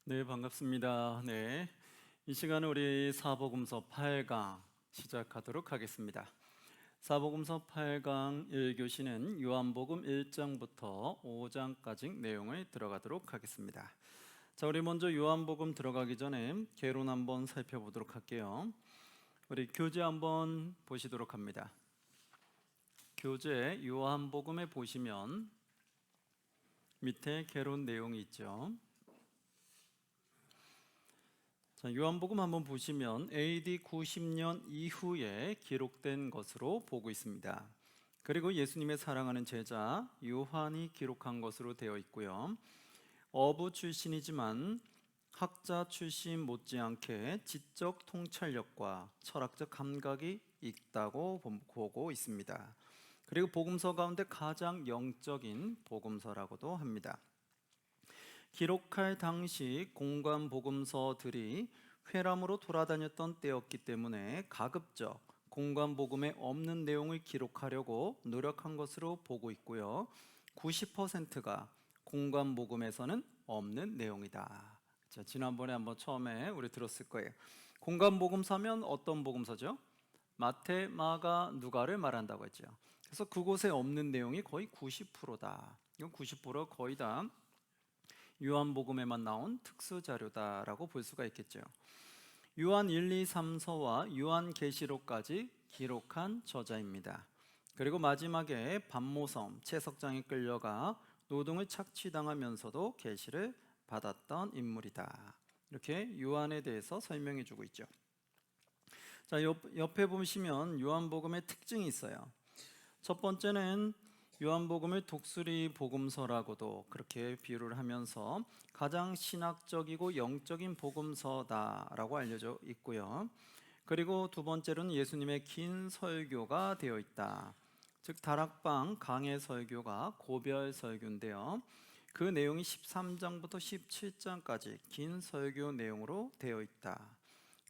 네, 반갑습니다. 네. 이 시간에 우리 사복음서 8강 시작하도록 하겠습니다. 사복음서 8강 1교시는 요한복음 1장부터 5장까지 내용을 들어가도록 하겠습니다. 자, 우리 먼저 요한복음 들어가기 전에 개론 한번 살펴보도록 할게요. 우리 교재 한번 보시도록 합니다. 교재 요한복음에 보시면 밑에 개론 내용이 있죠. 자, 요한복음 한번 보시면 AD 90년 이후에 기록된 것으로 보고 있습니다. 그리고 예수님의 사랑하는 제자 요한이 기록한 것으로 되어 있고요. 어부 출신이지만 학자 출신 못지않게 지적 통찰력과 철학적 감각이 있다고 보고 있습니다. 그리고 복음서 가운데 가장 영적인 복음서라고도 합니다. 기록할 당시 공관 복음서들이 회람으로 돌아다녔던 때였기 때문에 가급적 공관 복음에 없는 내용을 기록하려고 노력한 것으로 보고 있고요. 90%가 공관 복음에서는 없는 내용이다. 자, 지난번에 한번 처음에 우리 들었을 거예요. 공관 복음서면 어떤 복음서죠? 마태, 마가, 누가를 말한다고 했죠. 그래서 그곳에 없는 내용이 거의 90%다. 이건 90% 거의 다 요한복음에만 나온 특수 자료다라고 볼 수가 있겠죠. 요한 1, 2, 3서와 요한계시록까지 기록한 저자입니다. 그리고 마지막에 반모섬 채석장에 끌려가 노동을 착취당하면서도 계시를 받았던 인물이다. 이렇게 요한에 대해서 설명해 주고 있죠. 자, 옆에 보시면 요한복음의 특징이 있어요. 첫 번째는 요한복음을 독수리 복음서라고도 그렇게 비유를 하면서 가장 신학적이고 영적인 복음서다라고 알려져 있고요. 그리고 두 번째로는 예수님의 긴 설교가 되어 있다. 즉 다락방 강해 설교가 고별 설교인데요. 그 내용이 13장부터 17장까지 긴 설교 내용으로 되어 있다.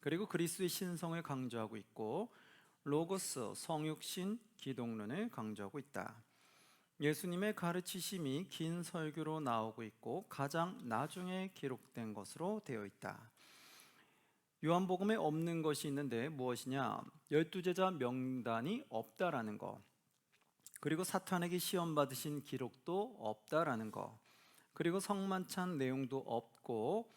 그리고 그리스도의 신성을 강조하고 있고 로고스, 성육신, 기독론을 강조하고 있다. 예수님의 가르치심이 긴 설교로 나오고 있고 가장 나중에 기록된 것으로 되어 있다. 요한복음에 없는 것이 있는데 무엇이냐? 12제자 명단이 없다라는 거, 그리고 사탄에게 시험 받으신 기록도 없다라는 거, 그리고 성만찬 내용도 없고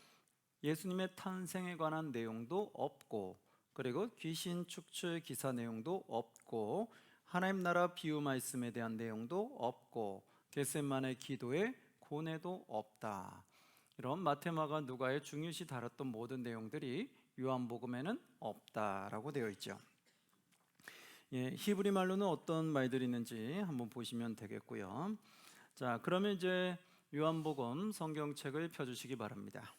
예수님의 탄생에 관한 내용도 없고, 그리고 귀신 축출 기사 내용도 없고, 하나님 나라 비유 말씀에 대한 내용도 없고, 겟세마네 기도의 고뇌도 없다. 이런 마태, 마가, 누가의 중요시 다뤘던 모든 내용들이 요한복음에는 없다라고 되어 있죠. 히브리 말로는 어떤 말들이 있는지 한번 보시면 되겠고요. 자, 그러면 이제 요한복음 성경책을 펴주시기 바랍니다.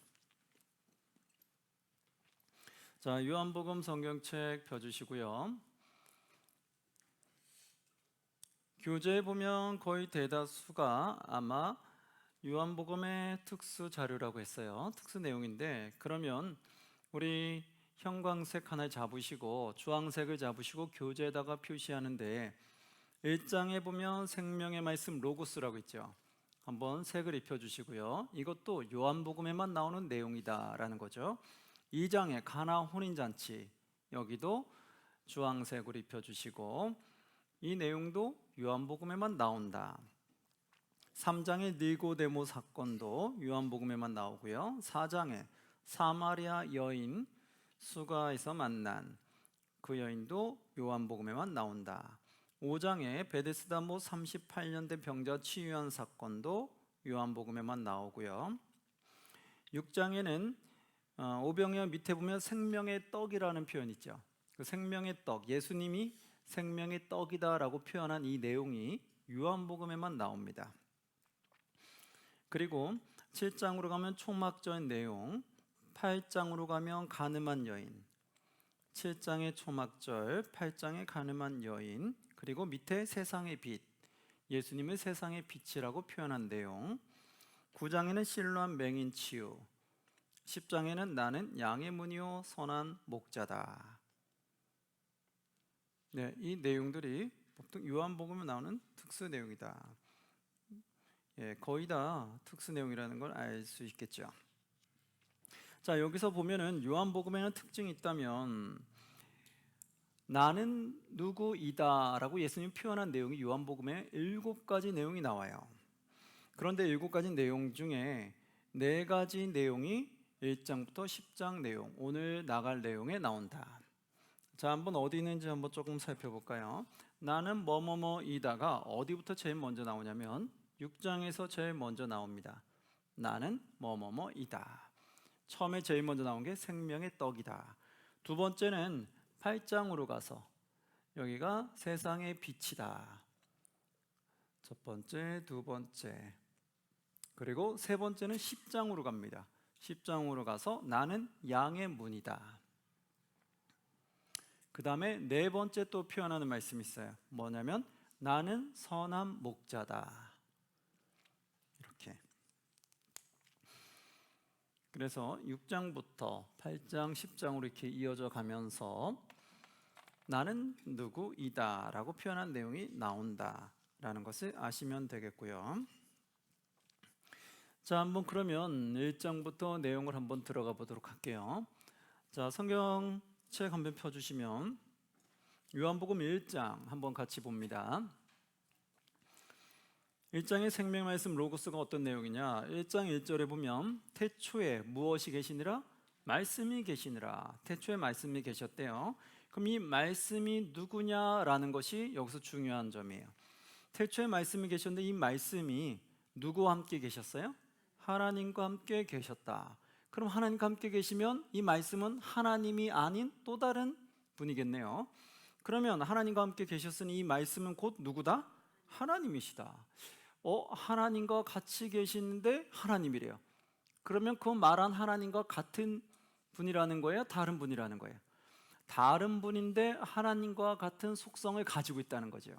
자, 요한복음 성경책 펴주시고요. 교재에 보면 거의 대다수가 아마 요한복음의 특수 자료라고 했어요. 특수 내용인데, 그러면 우리 형광색 하나 잡으시고 주황색을 잡으시고 교재에다가 표시하는데 1장에 보면 생명의 말씀 로고스라고 있죠. 한번 색을 입혀주시고요. 이것도 요한복음에만 나오는 내용이다라는 거죠. 2장에 가나 혼인잔치, 여기도 주황색으로 입혀주시고 이 내용도 요한복음에만 나온다. 3장의 니고데모 사건도 요한복음에만 나오고요. 4장에 사마리아 여인 수가에서 만난 그 여인도 요한복음에만 나온다. 5장에 베데스다 못 38년 된 병자 치유한 사건도 요한복음에만 나오고요. 6장에는 오병이어 밑에 보면 생명의 떡이라는 표현이 있죠. 그 생명의 떡, 예수님이 생명의 떡이다라고 표현한 이 내용이 요한복음에만 나옵니다. 그리고 7장으로 가면 초막절 내용, 8장으로 가면 가늠한 여인, 7장의 초막절, 8장의 가늠한 여인, 그리고 밑에 세상의 빛, 예수님을 세상의 빛이라고 표현한 내용, 9장에는 실로암 맹인 치유, 10장에는 나는 양의 문이요 선한 목자다. 네, 이 내용들이 보통 요한복음에 나오는 특수 내용이다. 거의 다 특수 내용이라는 걸 알 수 있겠죠. 자, 여기서 보면은 요한복음에는 특징이 있다면 나는 누구이다라고 예수님이 표현한 내용이 요한복음에 7가지 내용이 나와요. 그런데 7가지 내용 중에 4가지 내용이 1장부터 10장 내용, 오늘 나갈 내용에 나온다. 자, 한번 어디 있는지 한번 조금 살펴볼까요? 나는 뭐뭐뭐이다가 어디부터 제일 먼저 나오냐면 6장에서 제일 먼저 나옵니다. 나는 뭐뭐뭐이다. 처음에 제일 먼저 나온 게 생명의 떡이다. 두 번째는 8장으로 가서 여기가 세상의 빛이다. 첫 번째, 두 번째. 그리고 세 번째는 10장으로 갑니다. 10장으로 가서 나는 양의 문이다. 그 다음에 네 번째 또 표현하는 말씀이 있어요. 뭐냐면 나는 선한 목자다. 이렇게. 그래서 6장부터 8장, 10장으로 이렇게 이어져 가면서 나는 누구이다 라고 표현한 내용이 나온다라는 것을 아시면 되겠고요. 자, 한번 그러면 1장부터 내용을 한번 들어가 보도록 할게요. 자, 성경책 한번 펴주시면 요한복음 1장 한번 같이 봅니다. 1장의 생명 말씀 로고스가 어떤 내용이냐? 1장 1절에 보면 태초에 무엇이 계시니라? 말씀이 계시니라. 태초에 말씀이 계셨대요. 그럼 이 말씀이 누구냐라는 것이 여기서 중요한 점이에요. 태초에 말씀이 계셨는데 이 말씀이 누구와 함께 계셨어요? 하나님과 함께 계셨다. 그럼 하나님과 함께 계시면 이 말씀은 하나님이 아닌 또 다른 분이겠네요. 그러면 하나님과 함께 계셨으니 이 말씀은 곧 누구다? 하나님이시다. 하나님과 같이 계시는데 하나님이래요. 그러면 그 말한 하나님과 같은 분이라는 거예요? 다른 분이라는 거예요? 다른 분인데 하나님과 같은 속성을 가지고 있다는 거죠.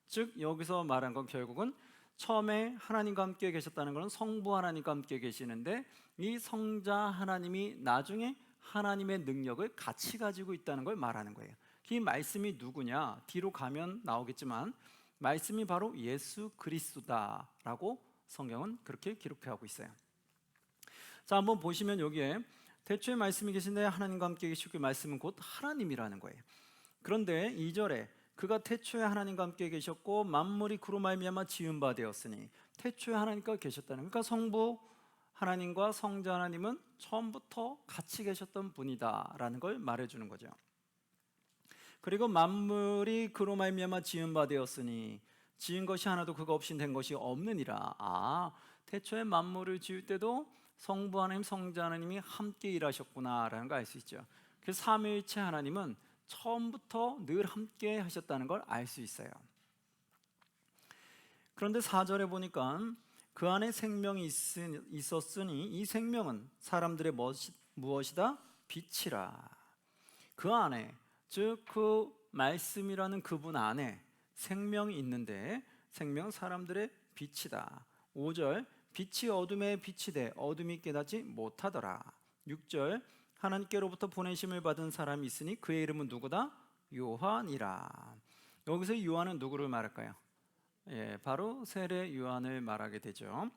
즉 여기서 말한 건 결국은 처음에 하나님과 함께 계셨다는 것은 성부 하나님과 함께 계시는데 이 성자 하나님이 나중에 하나님의 능력을 같이 가지고 있다는 걸 말하는 거예요. 이 말씀이 누구냐? 뒤로 가면 나오겠지만 말씀이 바로 예수 그리스도다라고 성경은 그렇게 기록하고 있어요. 자, 한번 보시면 여기에 태초에 말씀이 계신데 하나님과 함께 계시고 말씀은 곧 하나님이라는 거예요. 그런데 2절에 그가 태초에 하나님과 함께 계셨고 만물이 그로 말미암아 지은 바 되었으니 태초에 하나님과 계셨다는, 그러니까 성부 하나님과 성자 하나님은 처음부터 같이 계셨던 분이다라는 걸 말해주는 거죠. 그리고 만물이 그로 말미암아 지은 바 되었으니 지은 것이 하나도 그가 없이 된 것이 없느니라. 태초에 만물을 지을 때도 성부 하나님, 성자 하나님이 함께 일하셨구나라는 걸 알 수 있죠. 그래서 삼위일체 하나님은 처음부터 늘 함께 하셨다는 걸 알 수 있어요. 그런데 4절에 보니까 그 안에 생명이 있었으니 이 생명은 사람들의 무엇이다? 빛이라. 그 안에, 즉 그 말씀이라는 그분 안에 생명이 있는데 생명 사람들의 빛이다. 5절 빛이 어둠에 빛이 돼 어둠이 깨닫지 못하더라. 6절 하나님께로부터 보내심을 받은 사람이 있으니 그의 이름은 누구다? 요한이라. 여기서 요한은 누구를 말할까요? 바로 세례 요한을 말하게 되죠.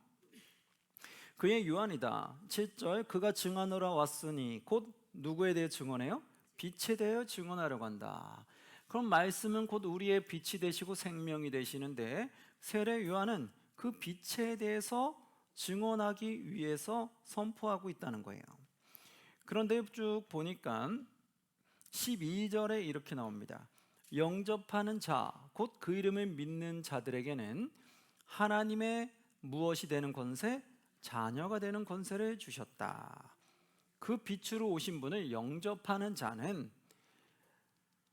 그의 요한이다. 7절 그가 증언하러 왔으니 곧 누구에 대해 증언해요? 빛에 대해 증언하려고 한다. 그럼 말씀은 곧 우리의 빛이 되시고 생명이 되시는데 세례 요한은 그 빛에 대해서 증언하기 위해서 선포하고 있다는 거예요. 그런데 쭉 보니까 12절에 이렇게 나옵니다. 영접하는 자, 곧 그 이름을 믿는 자들에게는 하나님의 무엇이 되는 권세? 자녀가 되는 권세를 주셨다. 그 빛으로 오신 분을 영접하는 자는,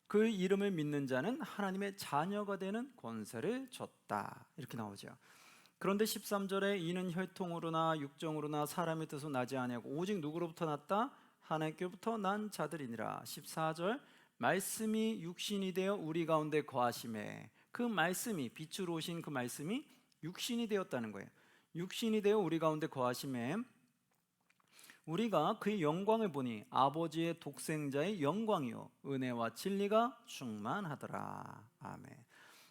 그 이름을 믿는 자는 하나님의 자녀가 되는 권세를 줬다. 이렇게 나오죠. 그런데 13절에 이는 혈통으로나 육정으로나 사람의 뜻으로 나지 아니하고 오직 누구로부터 났다? 하나님께로부터 난 자들이니라. 14절 말씀이 육신이 되어 우리 가운데 거하심에, 그 말씀이 빛으로 오신 그 말씀이 육신이 되었다는 거예요. 육신이 되어 우리 가운데 거하심에 우리가 그의 영광을 보니 아버지의 독생자의 영광이요 은혜와 진리가 충만하더라. 아멘.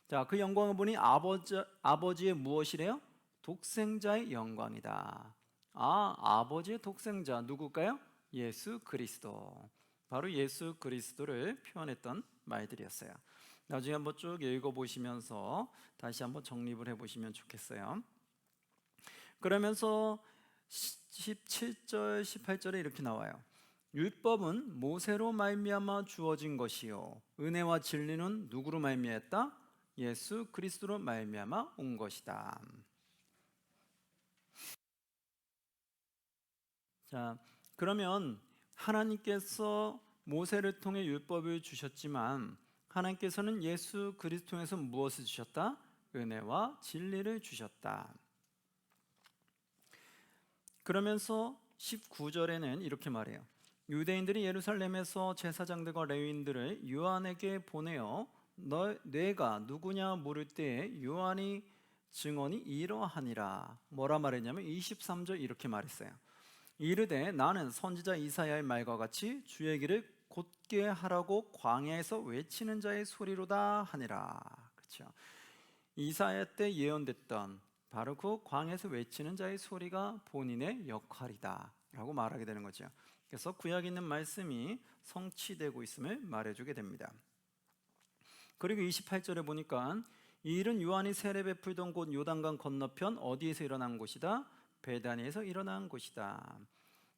자, 그 영광을 보니 아버지의 무엇이래요? 독생자의 영광이다. 아버지의 독생자 누굴까요? 예수 그리스도, 바로 예수 그리스도를 표현했던 말들이었어요. 나중에 한번 쭉 읽어보시면서 다시 한번 정립을 해보시면 좋겠어요. 그러면서 17절, 18절에 이렇게 나와요. 율법은 모세로 말미암아 주어진 것이요 은혜와 진리는 누구로 말미암았다? 예수 그리스도로 말미암아 온 것이다. 자, 그러면 하나님께서 모세를 통해 율법을 주셨지만 하나님께서는 예수 그리스도 통해서 무엇을 주셨다? 은혜와 진리를 주셨다. 그러면서 19절에는 이렇게 말해요. 유대인들이 예루살렘에서 제사장들과 레위인들을 요한에게 보내어 내가 누구냐 물을 때에 요한이 증언이 이러하니라. 뭐라 말했냐면 23절 이렇게 말했어요. 이르되 나는 선지자 이사야의 말과 같이 주의 길을 곧게 하라고 광야에서 외치는 자의 소리로다 하니라. 그렇죠. 이사야 때 예언됐던 바로 그 광야에서 외치는 자의 소리가 본인의 역할이다 라고 말하게 되는 거죠. 그래서 구약에 있는 말씀이 성취되고 있음을 말해주게 됩니다. 그리고 28절에 보니까 이 일은 요한이 세례 베풀던 곳 요단강 건너편 어디에서 일어난 곳이다? 베다니에서 일어난 곳이다.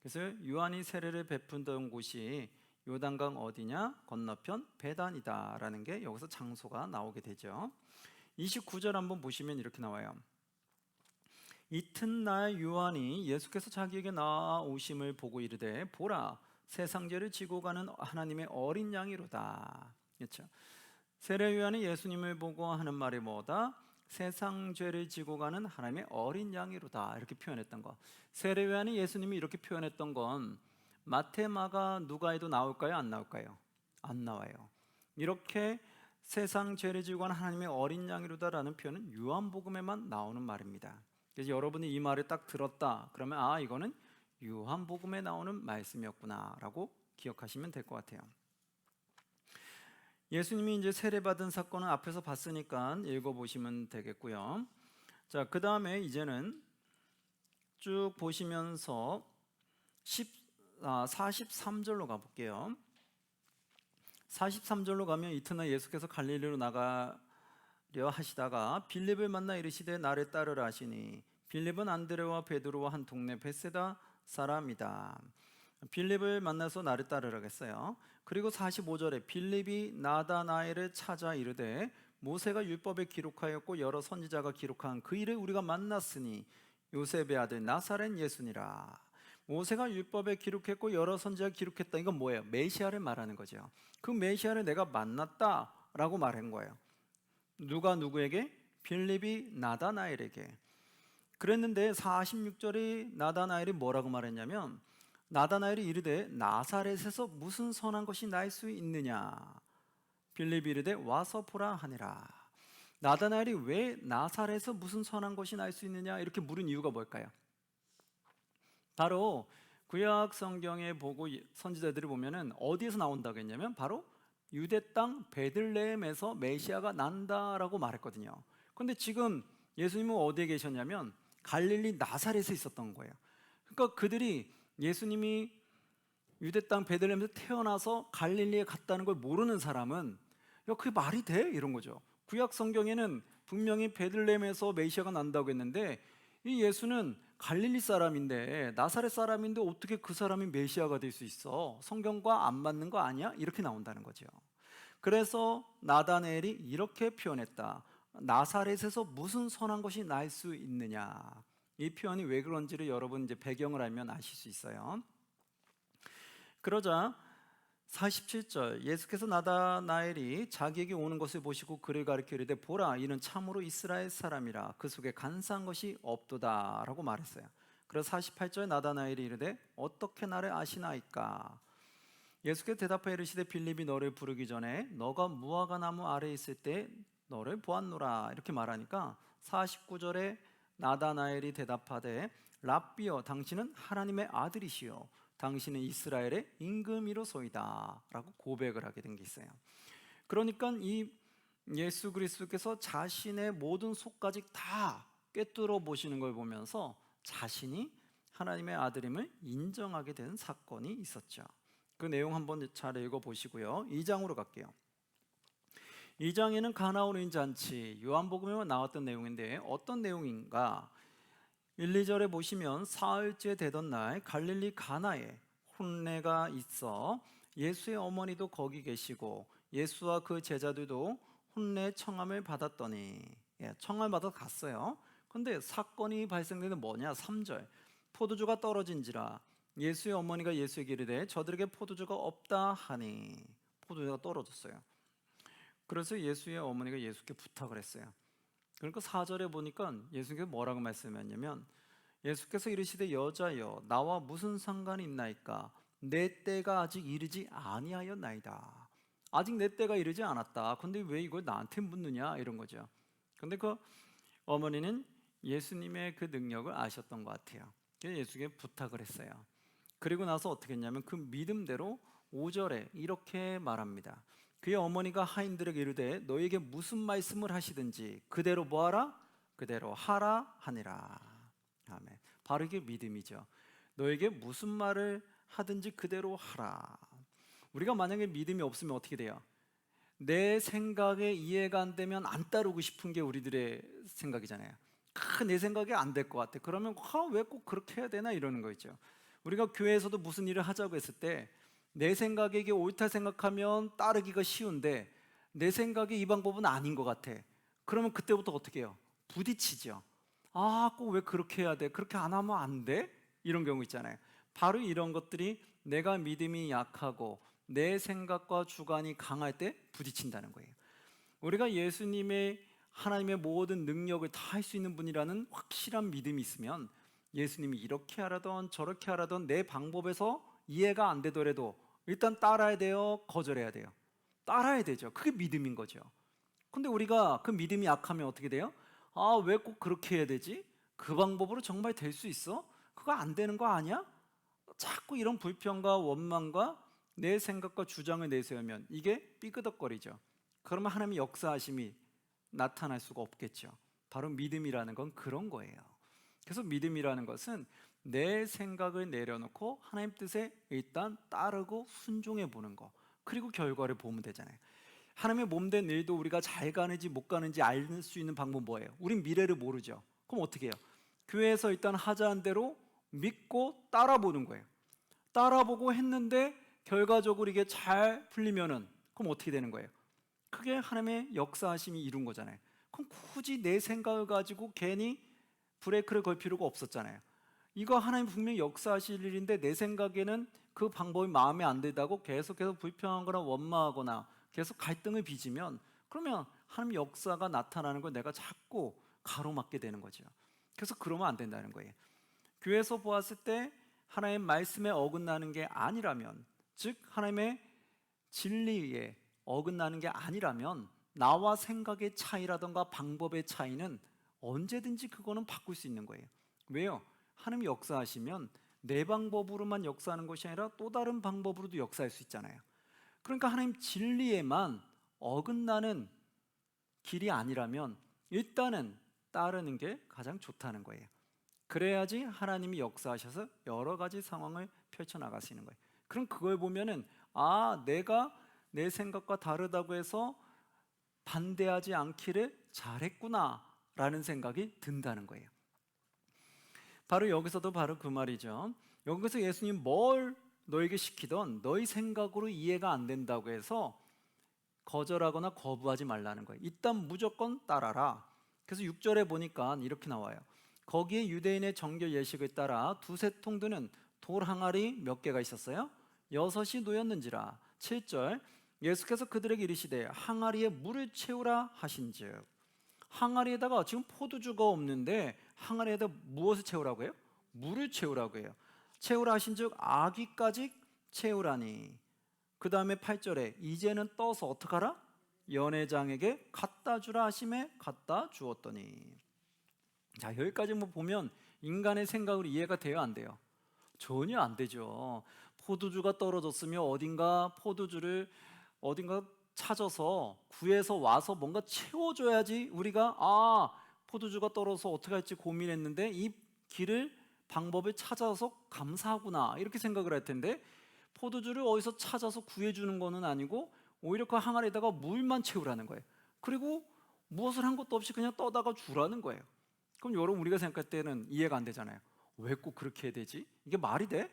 그래서 요한이 세례를 베푼던 곳이 요단강 어디냐? 건너편 베단이다라는 게 여기서 장소가 나오게 되죠. 29절 한번 보시면 이렇게 나와요. 이튿날 요한이 예수께서 자기에게 나아오심을 보고 이르되 보라 세상 죄를 지고 가는 하나님의 어린 양이로다. 그렇죠? 세례 요한이 예수님을 보고 하는 말이 뭐다? 세상 죄를 지고 가는 하나님의 어린 양이로다 이렇게 표현했던 거. 세례 요한이 예수님이 이렇게 표현했던 건 마태, 마가, 누가에도 나올까요? 안 나올까요? 안 나와요. 이렇게 세상 죄를 지고 가는 하나님의 어린 양이로다라는 표현은 요한복음에만 나오는 말입니다. 그래서 여러분이 이 말을 딱 들었다 그러면 아 이거는 요한복음에 나오는 말씀이었구나라고 기억하시면 될 것 같아요. 예수님이 이제 세례받은 사건은 앞에서 봤으니까 읽어보시면 되겠고요. 자, 그 다음에 이제는 쭉 보시면서 43절로 가볼게요. 43절로 가면 이튿날 예수께서 갈릴리로 나가려 하시다가 빌립을 만나 이르시되 나를 따르라 하시니 빌립은 안드레와 베드로와 한 동네 베세다 사람이다. 빌립을 만나서 나를 따르라고 했어요. 그리고 45절에 빌립이 나다나엘을 찾아 이르되 모세가 율법에 기록하였고 여러 선지자가 기록한 그 일을 우리가 만났으니 요셉의 아들 나사렛 예수니라. 모세가 율법에 기록했고 여러 선지자가 기록했다. 이건 뭐예요? 메시아를 말하는 거죠. 그 메시아를 내가 만났다라고 말한 거예요. 누가 누구에게? 빌립이 나다나엘에게. 그랬는데 46절에 나다나엘이 뭐라고 말했냐면 나다나엘이 이르되 나사렛에서 무슨 선한 것이 날 수 있느냐. 빌립이 이르되 와서 보라 하니라. 나다나엘이 왜 나사렛에서 무슨 선한 것이 날 수 있느냐 이렇게 물은 이유가 뭘까요? 바로 구약 성경에 보고 선지자들이 보면은 어디에서 나온다고 했냐면 바로 유대 땅 베들레헴에서 메시아가 난다라고 말했거든요. 그런데 지금 예수님은 어디에 계셨냐면 갈릴리 나사렛에 있었던 거예요. 그러니까 그들이 예수님이 유대 땅 베들레헴에서 태어나서 갈릴리에 갔다는 걸 모르는 사람은 야 그게 말이 돼? 이런 거죠. 구약 성경에는 분명히 베들레헴에서 메시아가 난다고 했는데 이 예수는 갈릴리 사람인데 나사렛 사람인데 어떻게 그 사람이 메시아가 될 수 있어? 성경과 안 맞는 거 아니야? 이렇게 나온다는 거죠. 그래서 나다나엘이 이렇게 표현했다. 나사렛에서 무슨 선한 것이 날 수 있느냐? 이 표현이 왜 그런지를 여러분 이제 배경을 알면 아실 수 있어요. 그러자 47절 예수께서 나다나엘이 자기에게 오는 것을 보시고 그를 가리켜 이르되 보라 이는 참으로 이스라엘 사람이라 그 속에 간사한 것이 없도다 라고 말했어요. 그래서 48절 나다나엘이 이르되 어떻게 나를 아시나이까. 예수께서 대답하여 이르시되 빌립이 너를 부르기 전에 너가 무화과 나무 아래에 있을 때 너를 보았노라 이렇게 말하니까 49절에 나다나엘이 대답하되 랍비여 당신은 하나님의 아들이시요 당신은 이스라엘의 임금이로소이다 라고 고백을 하게 된 게 있어요. 그러니까 이 예수 그리스도께서 자신의 모든 속까지 다 꿰뚫어 보시는 걸 보면서 자신이 하나님의 아들임을 인정하게 된 사건이 있었죠. 그 내용 한번 잘 읽어보시고요. 2장으로 갈게요. 2장에는 가나오인 잔치, 요한복음에만 나왔던 내용인데 어떤 내용인가? 1, 2절에 보시면 사흘째 되던 날 갈릴리 가나에 혼례가 있어 예수의 어머니도 거기 계시고 예수와 그 제자들도 혼례 청함을 받았더니, 청함을 받아 갔어요. 근데 사건이 발생되는 뭐냐? 3절, 포도주가 떨어진지라 예수의 어머니가 예수에게 이르되 저들에게 포도주가 없다 하니, 포도주가 떨어졌어요. 그래서 예수의 어머니가 예수께 부탁을 했어요. 그러니까 4절에 보니까 예수께서 뭐라고 말씀했냐면, 예수께서 이르시되 여자여 나와 무슨 상관이 있나이까? 내 때가 아직 이르지 아니하였나이다. 아직 내 때가 이르지 않았다. 근데 왜 이걸 나한테 묻느냐, 이런 거죠. 근데 그 어머니는 예수님의 그 능력을 아셨던 것 같아요. 그래서 예수께 부탁을 했어요. 그리고 나서 어떻게 했냐면 그 믿음대로 5절에 이렇게 말합니다. 그의 어머니가 하인들에게 이르되 너에게 무슨 말씀을 하시든지 그대로 뭐하라? 그대로 하라 하니라. 아멘. 바로 이게 믿음이죠. 너에게 무슨 말을 하든지 그대로 하라. 우리가 만약에 믿음이 없으면 어떻게 돼요? 내 생각에 이해가 안 되면 안 따르고 싶은 게 우리들의 생각이잖아요. 내 생각이 안 될 것 같아. 그러면 왜 꼭 그렇게 해야 되나, 이러는 거죠. 우리가 교회에서도 무슨 일을 하자고 했을 때 내 생각에 이게 옳다 생각하면 따르기가 쉬운데 내 생각에 이 방법은 아닌 것 같아. 그러면 그때부터 어떻게 해요? 부딪히죠. 꼭 왜 그렇게 해야 돼? 그렇게 안 하면 안 돼? 이런 경우 있잖아요. 바로 이런 것들이 내가 믿음이 약하고 내 생각과 주관이 강할 때 부딪힌다는 거예요. 우리가 예수님의, 하나님의 모든 능력을 다 할 수 있는 분이라는 확실한 믿음이 있으면 예수님이 이렇게 하라던 저렇게 하라던 내 방법에서 이해가 안 되더라도 일단 따라야 돼요? 거절해야 돼요? 따라야 되죠. 그게 믿음인 거죠. 근데 우리가 그 믿음이 약하면 어떻게 돼요? 왜 꼭 그렇게 해야 되지? 그 방법으로 정말 될 수 있어? 그거 안 되는 거 아니야? 자꾸 이런 불평과 원망과 내 생각과 주장을 내세우면 이게 삐그덕거리죠. 그러면 하나님의 역사하심이 나타날 수가 없겠죠. 바로 믿음이라는 건 그런 거예요. 그래서 믿음이라는 것은 내 생각을 내려놓고 하나님 뜻에 일단 따르고 순종해 보는 거, 그리고 결과를 보면 되잖아요. 하나님의 몸된 일도 우리가 잘 가는지 못 가는지 알 수 있는 방법은 뭐예요? 우린 미래를 모르죠. 그럼 어떻게 해요? 교회에서 일단 하자는 대로 믿고 따라보는 거예요. 따라보고 했는데 결과적으로 이게 잘 풀리면은 그럼 어떻게 되는 거예요? 그게 하나님의 역사하심이 이룬 거잖아요. 그럼 굳이 내 생각을 가지고 괜히 브레이크를 걸 필요가 없었잖아요. 이거 하나님 분명히 역사하실 일인데 내 생각에는 그 방법이 마음에 안 들다고 계속해서 불평하거나 원망하거나 계속 갈등을 빚으면, 그러면 하나님 역사가 나타나는 걸 내가 자꾸 가로막게 되는 거죠. 그래서 그러면 안 된다는 거예요. 교회에서 보았을 때 하나님의 말씀에 어긋나는 게 아니라면, 즉 하나님의 진리에 어긋나는 게 아니라면 나와 생각의 차이라던가 방법의 차이는 언제든지 그거는 바꿀 수 있는 거예요. 왜요? 하나님이 역사하시면 내 방법으로만 역사하는 것이 아니라 또 다른 방법으로도 역사할 수 있잖아요. 그러니까 하나님 진리에만 어긋나는 길이 아니라면 일단은 따르는 게 가장 좋다는 거예요. 그래야지 하나님이 역사하셔서 여러 가지 상황을 펼쳐나가시는 거예요. 그럼 그걸 보면은 내가 내 생각과 다르다고 해서 반대하지 않기를 잘했구나 라는 생각이 든다는 거예요. 바로 여기서도 바로 그 말이죠. 여기서 예수님 뭘 너에게 시키던 너희 생각으로 이해가 안 된다고 해서 거절하거나 거부하지 말라는 거예요. 일단 무조건 따라라. 그래서 6절에 보니까 이렇게 나와요. 거기에 유대인의 정결 예식을 따라 두세 통 드는 돌 항아리 몇 개가 있었어요? 6이 놓였는지라. 7절, 예수께서 그들에게 이르시되 항아리에 물을 채우라 하신즉. 항아리에다가 지금 포도주가 없는데 항아리에다 무엇을 채우라고 해요? 물을 채우라고 해요. 채우라 하신즉 아기까지 채우라니. 그 다음에 8절에 이제는 떠서 어떡하라? 연회장에게 갖다 주라 하심에 갖다 주었더니. 자, 여기까지 보면 인간의 생각으로 이해가 돼요, 안 돼요? 전혀 안 되죠. 포도주가 떨어졌으면 포도주를 어딘가 찾아서 구해서 와서 뭔가 채워줘야지 우리가 포도주가 떨어져서 어떻게 할지 고민했는데 이 길을 방법을 찾아서 감사하구나 이렇게 생각을 할 텐데 포도주를 어디서 찾아서 구해주는 거는 아니고 오히려 그 항아리에다가 물만 채우라는 거예요. 그리고 무엇을 한 것도 없이 그냥 떠다가 주라는 거예요. 그럼 여러분 우리가 생각할 때는 이해가 안 되잖아요. 왜 꼭 그렇게 해야 되지? 이게 말이 돼?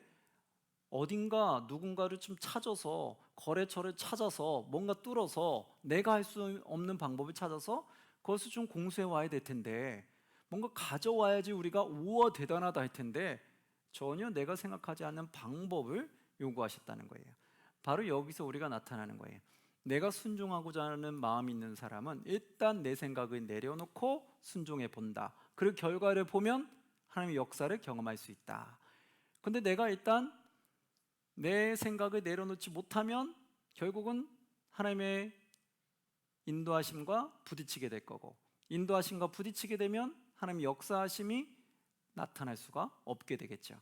어딘가 누군가를 좀 찾아서 거래처를 찾아서 뭔가 뚫어서 내가 할 수 없는 방법을 찾아서 그것을 좀 공수해 와야 될 텐데 뭔가 가져와야지 우리가 우와 대단하다 할 텐데 전혀 내가 생각하지 않는 방법을 요구하셨다는 거예요. 바로 여기서 우리가 나타나는 거예요. 내가 순종하고자 하는 마음이 있는 사람은 일단 내 생각을 내려놓고 순종해 본다. 그리고 결과를 보면 하나님의 역사를 경험할 수 있다. 근데 내가 일단 내 생각을 내려놓지 못하면 결국은 하나님의 인도하심과 부딪히게 될 거고, 인도하심과 부딪히게 되면 하나님의 역사하심이 나타날 수가 없게 되겠죠.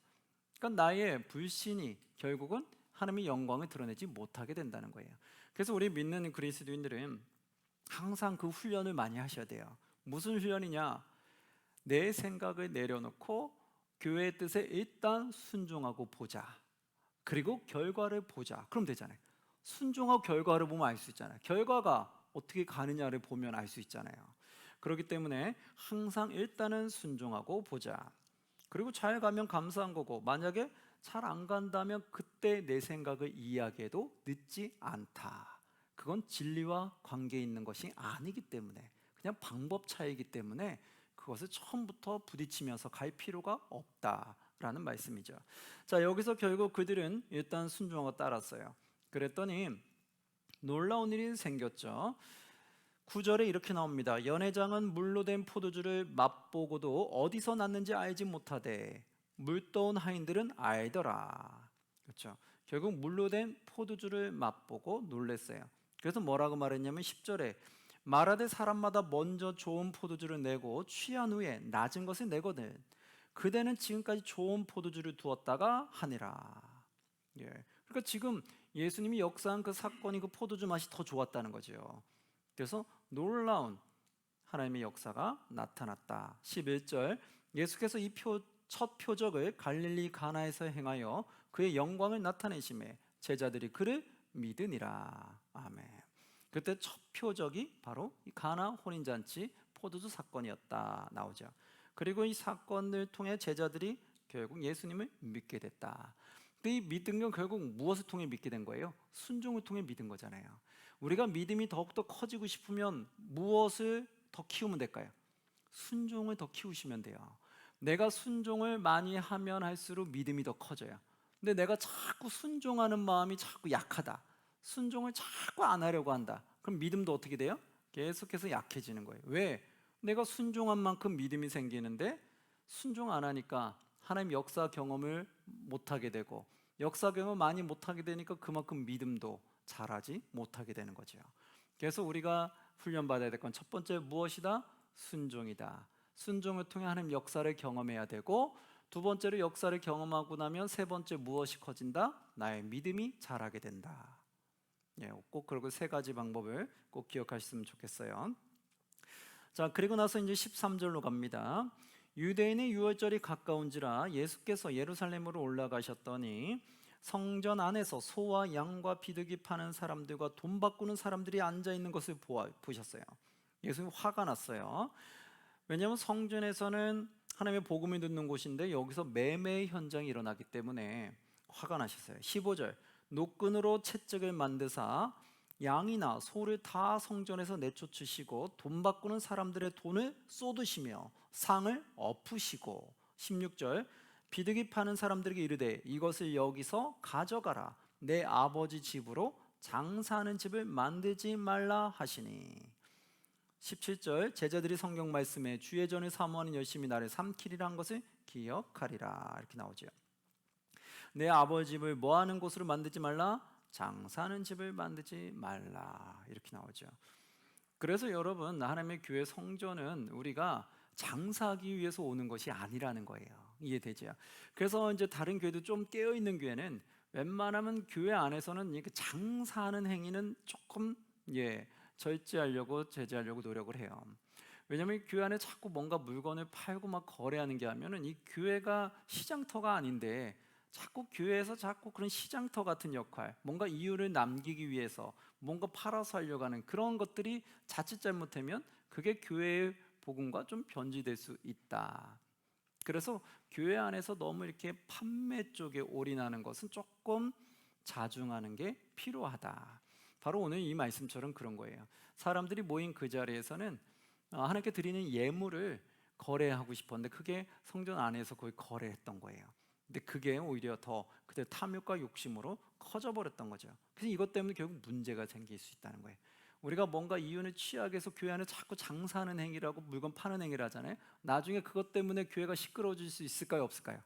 그러니까 나의 불신이 결국은 하나님의 영광을 드러내지 못하게 된다는 거예요. 그래서 우리 믿는 그리스도인들은 항상 그 훈련을 많이 하셔야 돼요. 무슨 훈련이냐? 내 생각을 내려놓고 교회의 뜻에 일단 순종하고 보자. 그리고 결과를 보자. 그럼 되잖아요. 순종하고 결과를 보면 알 수 있잖아요. 결과가 어떻게 가느냐를 보면 알 수 있잖아요. 그렇기 때문에 항상 일단은 순종하고 보자. 그리고 잘 가면 감사한 거고, 만약에 잘 안 간다면 그때 내 생각을 이야기해도 늦지 않다. 그건 진리와 관계 있는 것이 아니기 때문에, 그냥 방법 차이기 때문에 그것을 처음부터 부딪히면서 갈 필요가 없다라는 말씀이죠. 자, 여기서 결국 그들은 일단 순종하고 따랐어요. 그랬더니 놀라운 일이 생겼죠. 9절에 이렇게 나옵니다. 연회장은 물로 된 포도주를 맛보고도 어디서 났는지 알지 못하되 물떠온 하인들은 알더라. 그렇죠. 결국 물로 된 포도주를 맛보고 놀랬어요. 그래서 뭐라고 말했냐면 10절에 말하되 사람마다 먼저 좋은 포도주를 내고 취한 후에 낮은 것을 내거든 그대는 지금까지 좋은 포도주를 두었다가 하니라. 예. 그러니까 지금 예수님이 역사한 그 사건이 그 포도주 맛이 더 좋았다는 거죠. 그래서 놀라운 하나님의 역사가 나타났다. 11절 예수께서 첫 표적을 갈릴리 가나에서 행하여 그의 영광을 나타내심에 제자들이 그를 믿으니라. 아멘. 그때 첫 표적이 바로 이 가나 혼인잔치 포도주 사건이었다 나오죠. 그리고 이 사건을 통해 제자들이 결국 예수님을 믿게 됐다. 이 믿은 건 결국 무엇을 통해 믿게 된 거예요? 순종을 통해 믿은 거잖아요. 우리가 믿음이 더욱더 커지고 싶으면 무엇을 더 키우면 될까요? 순종을 더 키우시면 돼요. 내가 순종을 많이 하면 할수록 믿음이 더 커져요. 근데 내가 자꾸 순종하는 마음이 자꾸 약하다. 순종을 자꾸 안 하려고 한다. 그럼 믿음도 어떻게 돼요? 계속해서 약해지는 거예요. 왜? 내가 순종한 만큼 믿음이 생기는데 순종 안 하니까 하나님 역사 경험을 못하게 되고 역사 경험 많이 못하게 되니까 그만큼 믿음도 잘하지 못하게 되는 거죠. 그래서 우리가 훈련받아야 될 건 첫 번째 무엇이다? 순종이다. 순종을 통해 하나님 역사를 경험해야 되고 두 번째로 역사를 경험하고 나면 세 번째 무엇이 커진다? 나의 믿음이 자라게 된다. 예, 꼭 그리고 세 가지 방법을 꼭 기억하셨으면 좋겠어요. 자, 그리고 나서 이제 13절로 갑니다. 유대인의 유월절이 가까운지라 예수께서 예루살렘으로 올라가셨더니 성전 안에서 소와 양과 비둘기 파는 사람들과 돈 바꾸는 사람들이 앉아 있는 것을 보셨어요. 예수님 화가 났어요. 왜냐하면 성전에서는 하나님의 복음을 듣는 곳인데 여기서 매매 현장이 일어나기 때문에 화가 나셨어요. 15절 노끈으로 채찍을 만드사 양이나 소를 다 성전에서 내쫓으시고 돈 바꾸는 사람들의 돈을 쏟으시며 상을 엎으시고 16절 비둘기 파는 사람들에게 이르되 이것을 여기서 가져가라 내 아버지 집으로 장사하는 집을 만들지 말라 하시니 17절 제자들이 성경 말씀에 주의 전을 사모하는 열심히 나를 삼키리라 한 것을 기억하리라 이렇게 나오죠. 내 아버지 집을 뭐하는 곳으로 만들지 말라 장사하는 집을 만들지 말라 이렇게 나오죠. 그래서 여러분 하나님의 교회 성전은 우리가 장사하기 위해서 오는 것이 아니라는 거예요. 이해되죠? 그래서 이제 다른 교회도 좀 깨어 있는 교회는 웬만하면 교회 안에서는 이렇게 장사하는 행위는 조금 절제하려고 제재하려고 노력을 해요. 왜냐하면 교회 안에 자꾸 뭔가 물건을 팔고 막 거래하는 게 하면은 이 교회가 시장터가 아닌데 자꾸 교회에서 자꾸 그런 시장터 같은 역할, 뭔가 이유를 남기기 위해서 뭔가 팔아서 하려고 하는 그런 것들이 자칫 잘못하면 그게 교회의 복음과 좀 변질될 수 있다. 그래서 교회 안에서 너무 이렇게 판매 쪽에 올인하는 것은 조금 자중하는 게 필요하다. 바로 오늘 이 말씀처럼 그런 거예요. 사람들이 모인 그 자리에서는 하나님께 드리는 예물을 거래하고 싶었는데 그게 성전 안에서 거의 거래했던 거예요. 근데 그게 오히려 더 그때 탐욕과 욕심으로 커져버렸던 거죠. 그래서 이것 때문에 결국 문제가 생길 수 있다는 거예요. 우리가 뭔가 이윤을 취하기 위해서 교회 안에 자꾸 장사하는 행위라고 물건 파는 행위를 하잖아요. 나중에 그것 때문에 교회가 시끄러워질 수 있을까요, 없을까요?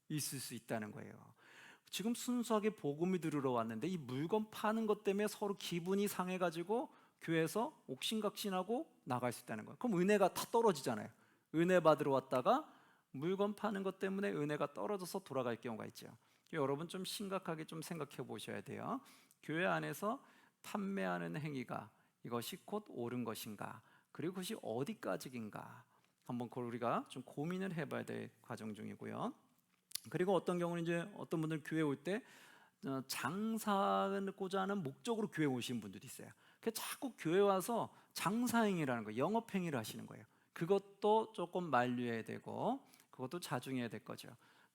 있을 수 있다는 거예요. 지금 순수하게 복음이 들으러 왔는데 이 물건 파는 것 때문에 서로 기분이 상해가지고 교회에서 옥신각신하고 나갈 수 있다는 거예요. 그럼 은혜가 다 떨어지잖아요. 은혜 받으러 왔다가 물건 파는 것 때문에 은혜가 떨어져서 돌아갈 경우가 있죠. 여러분 좀 심각하게 좀 생각해 보셔야 돼요. 교회 안에서 판매하는 행위가 이것이 곧 옳은 것인가, 그리고 그것이 어디까지인가 한번 그걸 우리가 좀 고민을 해봐야 될 과정 중이고요. 그리고 어떤 경우는 이제 어떤 분들 교회 올 때 장사하고자 하는 목적으로 교회 오신 분들이 있어요. 그 자꾸 교회 와서 장사행위라는 거, 영업행위를 하시는 거예요. 그것도 조금 만류해야 되고 그것도 자중해야 될 거죠.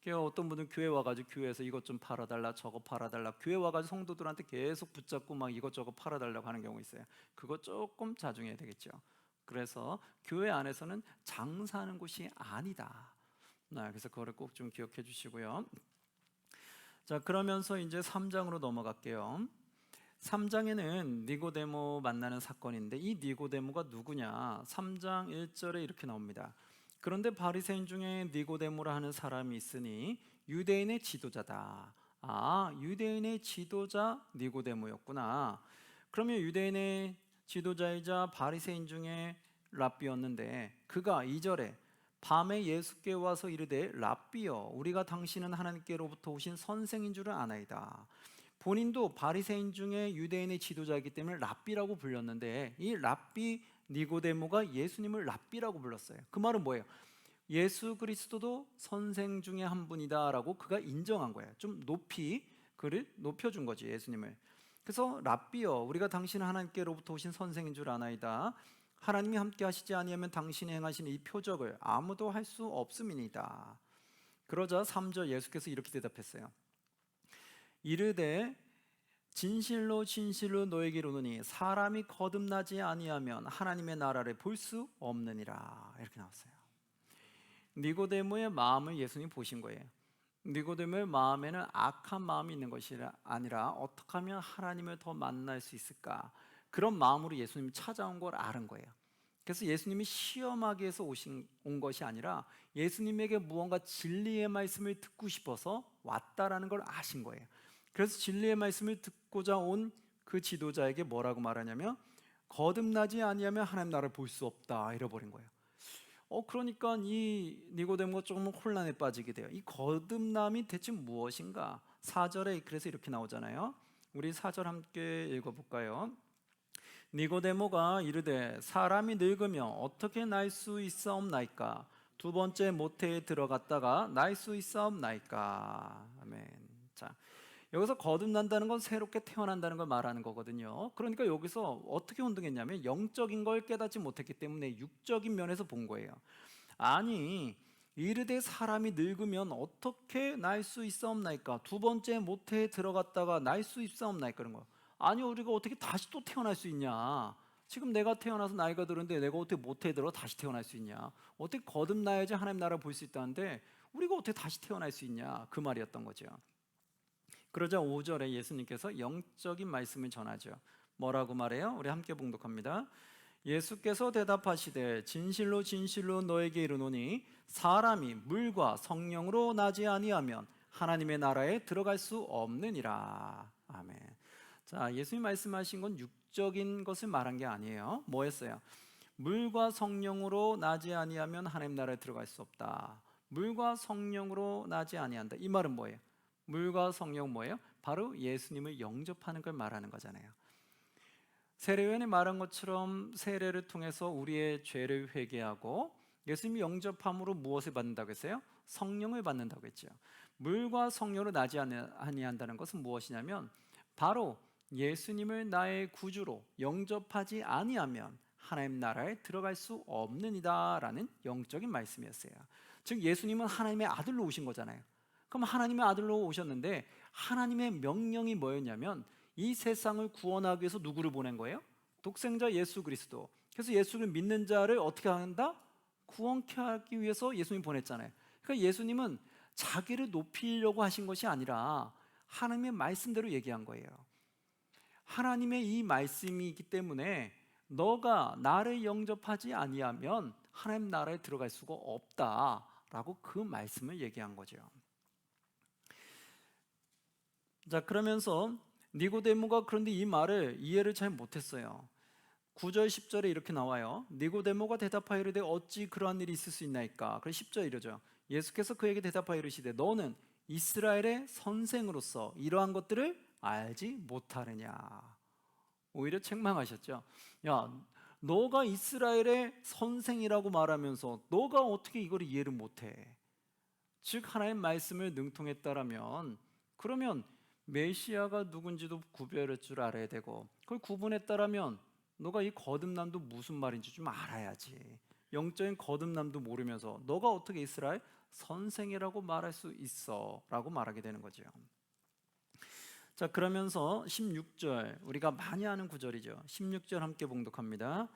어떤 분은 교회 와가지고 교회에서 이것 좀 팔아달라, 저거 팔아달라, 교회 와가지고 성도들한테 계속 붙잡고 막 이것저것 팔아달라고 하는 경우 있어요. 그거 조금 자중해야 되겠죠. 그래서 교회 안에서는 장사하는 곳이 아니다. 그래서 그거를 꼭 좀 기억해 주시고요. 자, 그러면서 이제 3장으로 넘어갈게요. 3장에는 니고데모 만나는 사건인데 이 니고데모가 누구냐? 3장 1절에 이렇게 나옵니다. 그런데 바리새인 중에 니고데모라 하는 사람이 있으니 유대인의 지도자다. 유대인의 지도자 니고데모였구나. 그러면 유대인의 지도자이자 바리새인 중에 랍비였는데 그가 2절에 밤에 예수께 와서 이르되 랍비여 우리가 당신은 하나님께로부터 오신 선생인 줄을 아나이다. 본인도 바리새인 중에 유대인의 지도자이기 때문에 랍비라고 불렸는데 이 랍비 니고데모가 예수님을 랍비라고 불렀어요. 그 말은 뭐예요? 예수 그리스도도 선생 중에 한 분이다라고 그가 인정한 거예요. 좀 높이 그를 높여준 거지, 예수님을. 그래서 랍비여 우리가 당신은 하나님께로부터 오신 선생인 줄 아나이다. 하나님이 함께 하시지 아니하면 당신이 행하신 이 표적을 아무도 할 수 없음이니이다. 그러자 3절 예수께서 이렇게 대답했어요. 이르되 진실로 진실로 너에게 이르노니 사람이 거듭나지 아니하면 하나님의 나라를 볼 수 없느니라. 이렇게 나왔어요. 니고데모의 마음을 예수님이 보신 거예요. 니고데모의 마음에는 악한 마음이 있는 것이 아니라 어떻게 하면 하나님을 더 만날 수 있을까, 그런 마음으로 예수님이 찾아온 걸 아는 거예요. 그래서 예수님이 시험하기 위해서 온 것이 아니라 예수님에게 무언가 진리의 말씀을 듣고 싶어서 왔다라는 걸 아신 거예요. 그래서 진리의 말씀을 듣고자 온 그 지도자에게 뭐라고 말하냐면 거듭나지 아니하면 하나님 나라를 볼 수 없다 이래버린 거예요. 그러니까 이 니고데모가 조금 혼란에 빠지게 돼요. 이 거듭남이 대체 무엇인가? 4절에 그래서 이렇게 나오잖아요. 우리 4절 함께 읽어볼까요? 니고데모가 이르되 사람이 늙으면 어떻게 날 수 있사옵나이까? 두 번째 모태에 들어갔다가 날 수 있사옵나이까? 아멘. 자, 여기서 거듭난다는 건 새롭게 태어난다는 걸 말하는 거거든요. 그러니까 여기서 어떻게 혼동했냐면 영적인 걸 깨닫지 못했기 때문에 육적인 면에서 본 거예요. 아니 이르되 사람이 늙으면 어떻게 날 수 있사옵나이까? 두 번째 모태에 들어갔다가 날 수 있사옵나이까? 그런 거. 아니 우리가 어떻게 다시 또 태어날 수 있냐? 지금 내가 태어나서 나이가 들었는데 내가 어떻게 모태에 들어 다시 태어날 수 있냐? 어떻게 거듭나야지 하나님 나라 볼 수 있다는데 우리가 어떻게 다시 태어날 수 있냐? 그 말이었던 거죠. 그러자 5절에 예수님께서 영적인 말씀을 전하죠. 뭐라고 말해요? 우리 함께 봉독합니다. 예수께서 대답하시되 진실로 진실로 너에게 이르노니 사람이 물과 성령으로 나지 아니하면 하나님의 나라에 들어갈 수 없느니라. 아멘. 자, 예수님 말씀하신 건 육적인 것을 말한 게 아니에요. 뭐였어요? 물과 성령으로 나지 아니하면 하나님 나라에 들어갈 수 없다. 물과 성령으로 나지 아니한다. 이 말은 뭐예요? 물과 성령 뭐예요? 바로 예수님을 영접하는 걸 말하는 거잖아요. 세례요한이 말한 것처럼 세례를 통해서 우리의 죄를 회개하고 예수님이 영접함으로 무엇을 받는다고 했어요? 성령을 받는다고 했죠. 물과 성령으로 나지 아니한다는 것은 무엇이냐면 바로 예수님을 나의 구주로 영접하지 아니하면 하나님 나라에 들어갈 수 없느니다라는 영적인 말씀이었어요. 즉 예수님은 하나님의 아들로 오신 거잖아요. 그럼 하나님의 아들로 오셨는데 하나님의 명령이 뭐였냐면 이 세상을 구원하기 위해서 누구를 보낸 거예요? 독생자 예수 그리스도. 그래서 예수를 믿는 자를 어떻게 한다? 구원케 하기 위해서 예수님 보냈잖아요. 그러니까 예수님은 자기를 높이려고 하신 것이 아니라 하나님의 말씀대로 얘기한 거예요. 하나님의 이 말씀이 있기 때문에 너가 나를 영접하지 아니하면 하나님 나라에 들어갈 수가 없다라고 그 말씀을 얘기한 거죠. 자, 그러면서 니고데모가 그런데 이 말을 이해를 잘 못했어요. 9절 10절에 이렇게 나와요. 니고데모가 대답하여 이르되 어찌 그러한 일이 있을 수 있나이까. 그래서 10절 이러죠. 예수께서 그에게 대답하여 이르시되 너는 이스라엘의 선생으로서 이러한 것들을 알지 못하느냐. 오히려 책망하셨죠. 야, 너가 이스라엘의 선생이라고 말하면서 너가 어떻게 이걸 이해를 못해? 즉 하나님의 말씀을 능통했다라면 그러면 메시아가 누군지도 구별할 줄 알아야 되고 그걸 구분했다라면 너가 이 거듭남도 무슨 말인지 좀 알아야지. 영적인 거듭남도 모르면서 너가 어떻게 이스라엘 선생이라고 말할 수 있어? 라고 말하게 되는 거죠. 자, 그러면서 16절 우리가 많이 아는 구절이죠. 16절 함께 봉독합니다.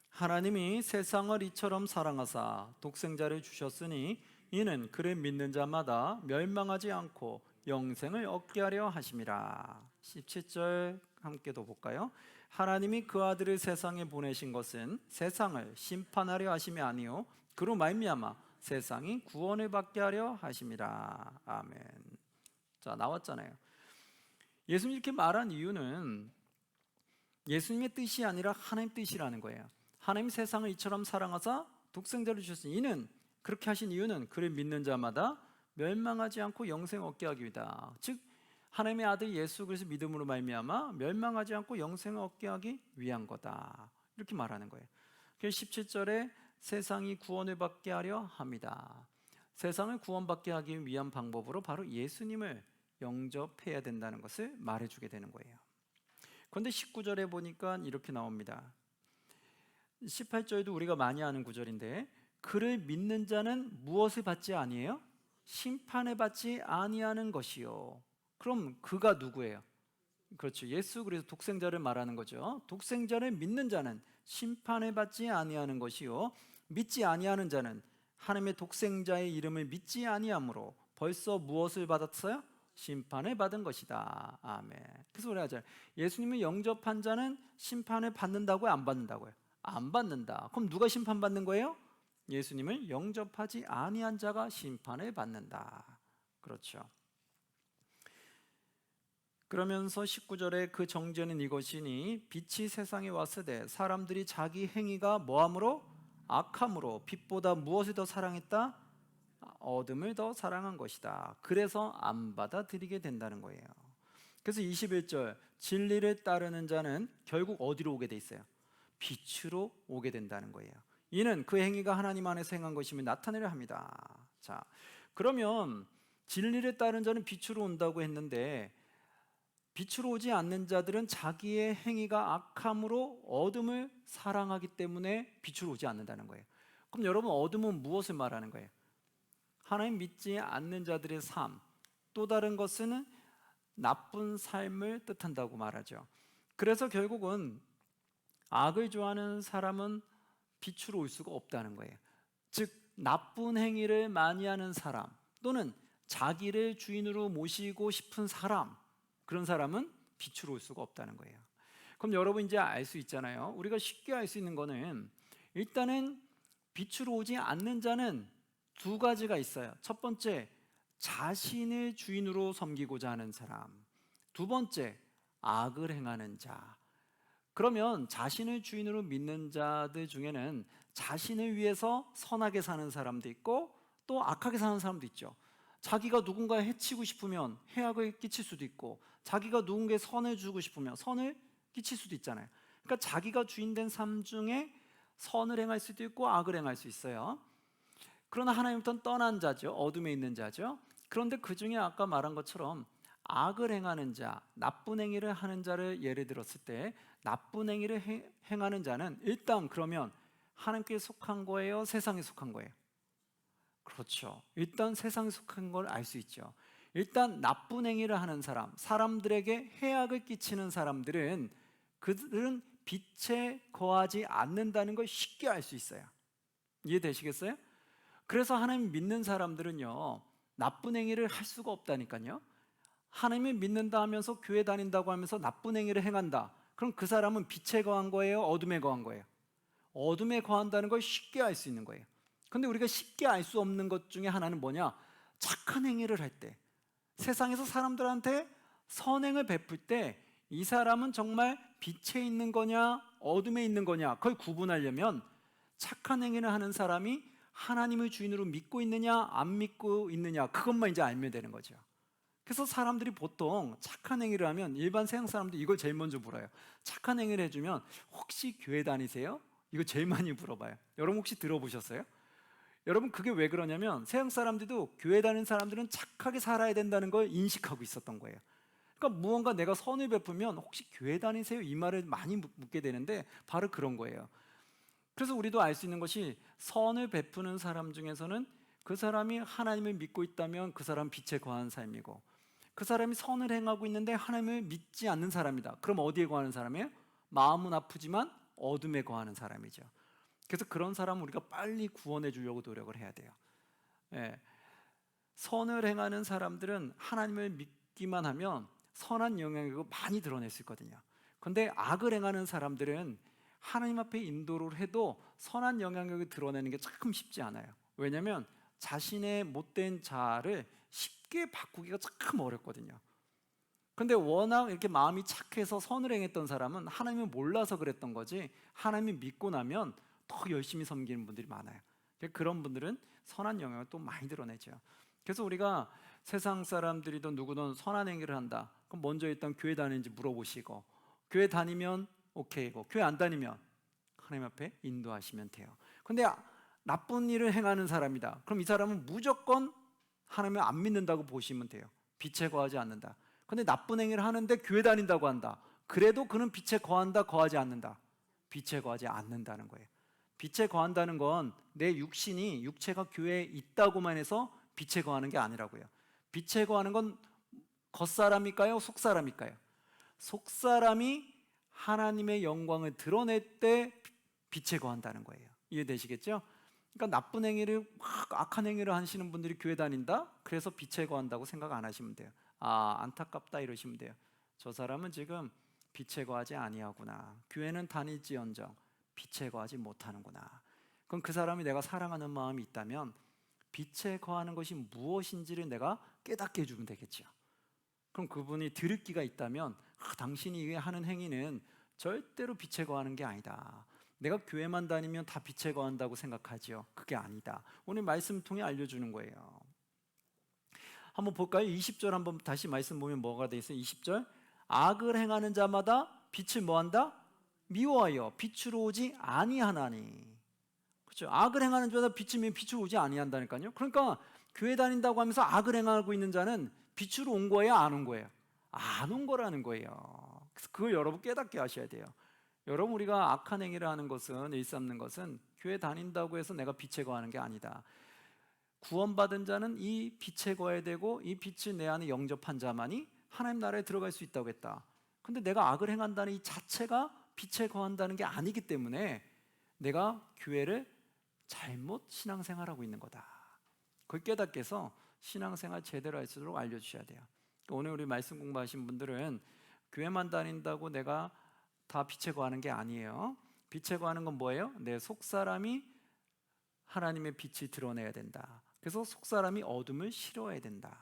하나님이 세상을 이처럼 사랑하사 독생자를 주셨으니 이는 그를 믿는 자마다 멸망하지 않고 영생을 얻게 하려 하심이라. 17절 함께 더 볼까요? 하나님이 그 아들을 세상에 보내신 것은 세상을 심판하려 하심이 아니요 그로 말미암아 세상이 구원을 받게 하려 하심이라. 아멘. 자, 나왔잖아요. 예수님이 이렇게 말한 이유는 예수님의 뜻이 아니라 하나님의 뜻이라는 거예요. 하나님 세상을 이처럼 사랑하사 독생자를 주셨으니 이는 그렇게 하신 이유는 그를 믿는 자마다 멸망하지 않고 영생 얻게 하기 위하다. 즉 하나님의 아들 예수 그리스도 믿음으로 말미암아 멸망하지 않고 영생을 얻게 하기 위한 거다. 이렇게 말하는 거예요. 그래서 17절에 세상이 구원을 받게 하려 합니다. 세상을 구원받게 하기 위한 방법으로 바로 예수님을 영접해야 된다는 것을 말해주게 되는 거예요. 그런데 19절에 보니까 이렇게 나옵니다. 18절도 우리가 많이 아는 구절인데 그를 믿는 자는 무엇을 받지 아니해요? 심판을 받지 아니하는 것이요. 그럼 그가 누구예요? 그렇죠. 예수 그리스도 독생자를 말하는 거죠. 독생자를 믿는 자는 심판을 받지 아니하는 것이요 믿지 아니하는 자는 하나님의 독생자의 이름을 믿지 아니하므로 벌써 무엇을 받았어요? 심판을 받은 것이다. 아멘. 그래서 우리가 잘 예수님을 영접한 자는 심판을 받는다고요? 안 받는다고요? 안 받는다. 그럼 누가 심판받는 거예요? 예수님을 영접하지 아니한 자가 심판을 받는다. 그렇죠. 그러면서 19절에 그 정죄는 이것이니 빛이 세상에 왔으되 사람들이 자기 행위가 뭐함으로? 악함으로 빛보다 무엇을 더 사랑했다? 어둠을 더 사랑한 것이다. 그래서 안 받아들이게 된다는 거예요. 그래서 21절 진리를 따르는 자는 결국 어디로 오게 돼 있어요? 빛으로 오게 된다는 거예요. 이는 그 행위가 하나님 안에서 행한 것임을 나타내려 합니다. 자, 그러면 진리를 따르는 자는 빛으로 온다고 했는데 빛으로 오지 않는 자들은 자기의 행위가 악함으로 어둠을 사랑하기 때문에 빛으로 오지 않는다는 거예요. 그럼 여러분 어둠은 무엇을 말하는 거예요? 하나님 믿지 않는 자들의 삶, 또 다른 것은 나쁜 삶을 뜻한다고 말하죠. 그래서 결국은 악을 좋아하는 사람은 빛으로 올 수가 없다는 거예요. 즉 나쁜 행위를 많이 하는 사람 또는 자기를 주인으로 모시고 싶은 사람, 그런 사람은 빛으로 올 수가 없다는 거예요. 그럼 여러분 이제 알 수 있잖아요. 우리가 쉽게 알 수 있는 거는 일단은 빛으로 오지 않는 자는 두 가지가 있어요. 첫 번째, 자신을 주인으로 섬기고자 하는 사람. 두 번째, 악을 행하는 자. 그러면 자신을 주인으로 믿는 자들 중에는 자신을 위해서 선하게 사는 사람도 있고 또 악하게 사는 사람도 있죠. 자기가 누군가를 해치고 싶으면 해악을 끼칠 수도 있고 자기가 누군가에 선을 주고 싶으면 선을 끼칠 수도 있잖아요. 그러니까 자기가 주인된 삶 중에 선을 행할 수도 있고 악을 행할 수 있어요. 그러나 하나님부터는 떠난 자죠. 어둠에 있는 자죠. 그런데 그 중에 아까 말한 것처럼 악을 행하는 자, 나쁜 행위를 하는 자를 예를 들었을 때 나쁜 행위를 행하는 자는 일단 그러면 하나님께 속한 거예요? 세상에 속한 거예요? 그렇죠. 일단 세상에 속한 걸 알 수 있죠. 일단 나쁜 행위를 하는 사람, 사람들에게 해악을 끼치는 사람들은 그들은 빛에 거하지 않는다는 걸 쉽게 알 수 있어요. 이해되시겠어요? 그래서 하나님 믿는 사람들은요, 나쁜 행위를 할 수가 없다니까요. 하나님을 믿는다 하면서 교회 다닌다고 하면서 나쁜 행위를 행한다. 그럼 그 사람은 빛에 거한 거예요? 어둠에 거한 거예요? 어둠에 거한다는 걸 쉽게 알 수 있는 거예요. 근데 우리가 쉽게 알 수 없는 것 중에 하나는 뭐냐? 착한 행위를 할 때, 세상에서 사람들한테 선행을 베풀 때 이 사람은 정말 빛에 있는 거냐 어둠에 있는 거냐 그걸 구분하려면 착한 행위를 하는 사람이 하나님을 주인으로 믿고 있느냐 안 믿고 있느냐 그것만 이제 알면 되는 거죠. 그래서 사람들이 보통 착한 행위를 하면 일반 세상 사람들이 이걸 제일 먼저 물어요. 착한 행위를 해주면 혹시 교회 다니세요? 이거 제일 많이 물어봐요. 여러분 혹시 들어보셨어요? 여러분 그게 왜 그러냐면 세상 사람들도 교회 다니는 사람들은 착하게 살아야 된다는 걸 인식하고 있었던 거예요. 그러니까 무언가 내가 선을 베풀면 혹시 교회 다니세요? 이 말을 많이 묻게 되는데 바로 그런 거예요. 그래서 우리도 알 수 있는 것이 선을 베푸는 사람 중에서는 그 사람이 하나님을 믿고 있다면 그 사람 빛에 거한 삶이고 그 사람이 선을 행하고 있는데 하나님을 믿지 않는 사람이다. 그럼 어디에 거하는 사람이에요? 마음은 아프지만 어둠에 거하는 사람이죠. 그래서 그런 사람은 우리가 빨리 구원해 주려고 노력을 해야 돼요. 예. 선을 행하는 사람들은 하나님을 믿기만 하면 선한 영향력을 많이 드러낼 수 있거든요. 그런데 악을 행하는 사람들은 하나님 앞에 인도를 해도 선한 영향력을 드러내는 게 참 쉽지 않아요. 왜냐하면 자신의 못된 자아를 쉽게 바꾸기가 참 어렵거든요. 근데 워낙 이렇게 마음이 착해서 선을 행했던 사람은 하나님을 몰라서 그랬던 거지 하나님을 믿고 나면 더 열심히 섬기는 분들이 많아요. 그런 분들은 선한 영향을 또 많이 드러내죠. 그래서 우리가 세상 사람들이든 누구든 선한 행위를 한다. 그럼 먼저 일단 교회 다니는지 물어보시고 교회 다니면 오케이고 교회 안 다니면 하나님 앞에 인도하시면 돼요. 근데 나쁜 일을 행하는 사람이다. 그럼 이 사람은 무조건 하나님을 안 믿는다고 보시면 돼요. 빛에 거하지 않는다. 근데 나쁜 행위를 하는데 교회 다닌다고 한다. 그래도 그는 빛에 거한다, 거하지 않는다. 빛에 거하지 않는다는 거예요. 빛에 거한다는 건 내 육신이 육체가 교회에 있다고만 해서 빛에 거하는 게 아니라고요. 빛에 거하는 건 겉사람일까요? 속사람일까요? 속사람이 하나님의 영광을 드러낼 때 빛에 거한다는 거예요. 이해되시겠죠? 그러니까 나쁜 행위를 막 악한 행위를 하시는 분들이 교회 다닌다? 그래서 빛에 거한다고 생각 안 하시면 돼요. 아, 안타깝다 이러시면 돼요. 저 사람은 지금 빛에 거하지 아니하구나. 교회는 다닐지언정 빛에 거하지 못하는구나. 그럼 그 사람이 내가 사랑하는 마음이 있다면 빛에 거하는 것이 무엇인지를 내가 깨닫게 해주면 되겠죠. 그럼 그분이 들을 기가 있다면 당신이 하는 행위는 절대로 빛에 거하는 게 아니다. 내가 교회만 다니면 다 빛에 거한다고 생각하지요. 그게 아니다. 오늘 말씀 통해 알려주는 거예요. 한번 볼까요? 20절 한번 다시 말씀 보면 뭐가 돼 있어요? 20절 악을 행하는 자마다 빛을 뭐한다? 미워하여 빛으로 오지 아니하나니. 그렇죠? 악을 행하는 자마다 빛이면 빛으로 오지 아니한다니까요. 그러니까 교회 다닌다고 하면서 악을 행하고 있는 자는 빛으로 온 거예요? 안 온 거예요? 안 온 거라는 거예요. 그래서 그걸 여러분 깨닫게 하셔야 돼요. 여러분 우리가 악한 행위를 하는 것은 일삼는 것은 교회 다닌다고 해서 내가 빛에 거하는 게 아니다. 구원받은 자는 이 빛에 거해야 되고 이 빛을 내 안에 영접한 자만이 하나님 나라에 들어갈 수 있다고 했다. 근데 내가 악을 행한다는 이 자체가 빛에 거한다는 게 아니기 때문에 내가 교회를 잘못 신앙생활하고 있는 거다. 그걸 깨닫게 해서 신앙생활 제대로 할 수 있도록 알려주셔야 돼요. 오늘 우리 말씀 공부하신 분들은 교회만 다닌다고 내가 다 빛에 거하는 게 아니에요. 빛에 거하는 건 뭐예요? 내 속사람이 하나님의 빛을 드러내야 된다. 그래서 속사람이 어둠을 싫어해야 된다.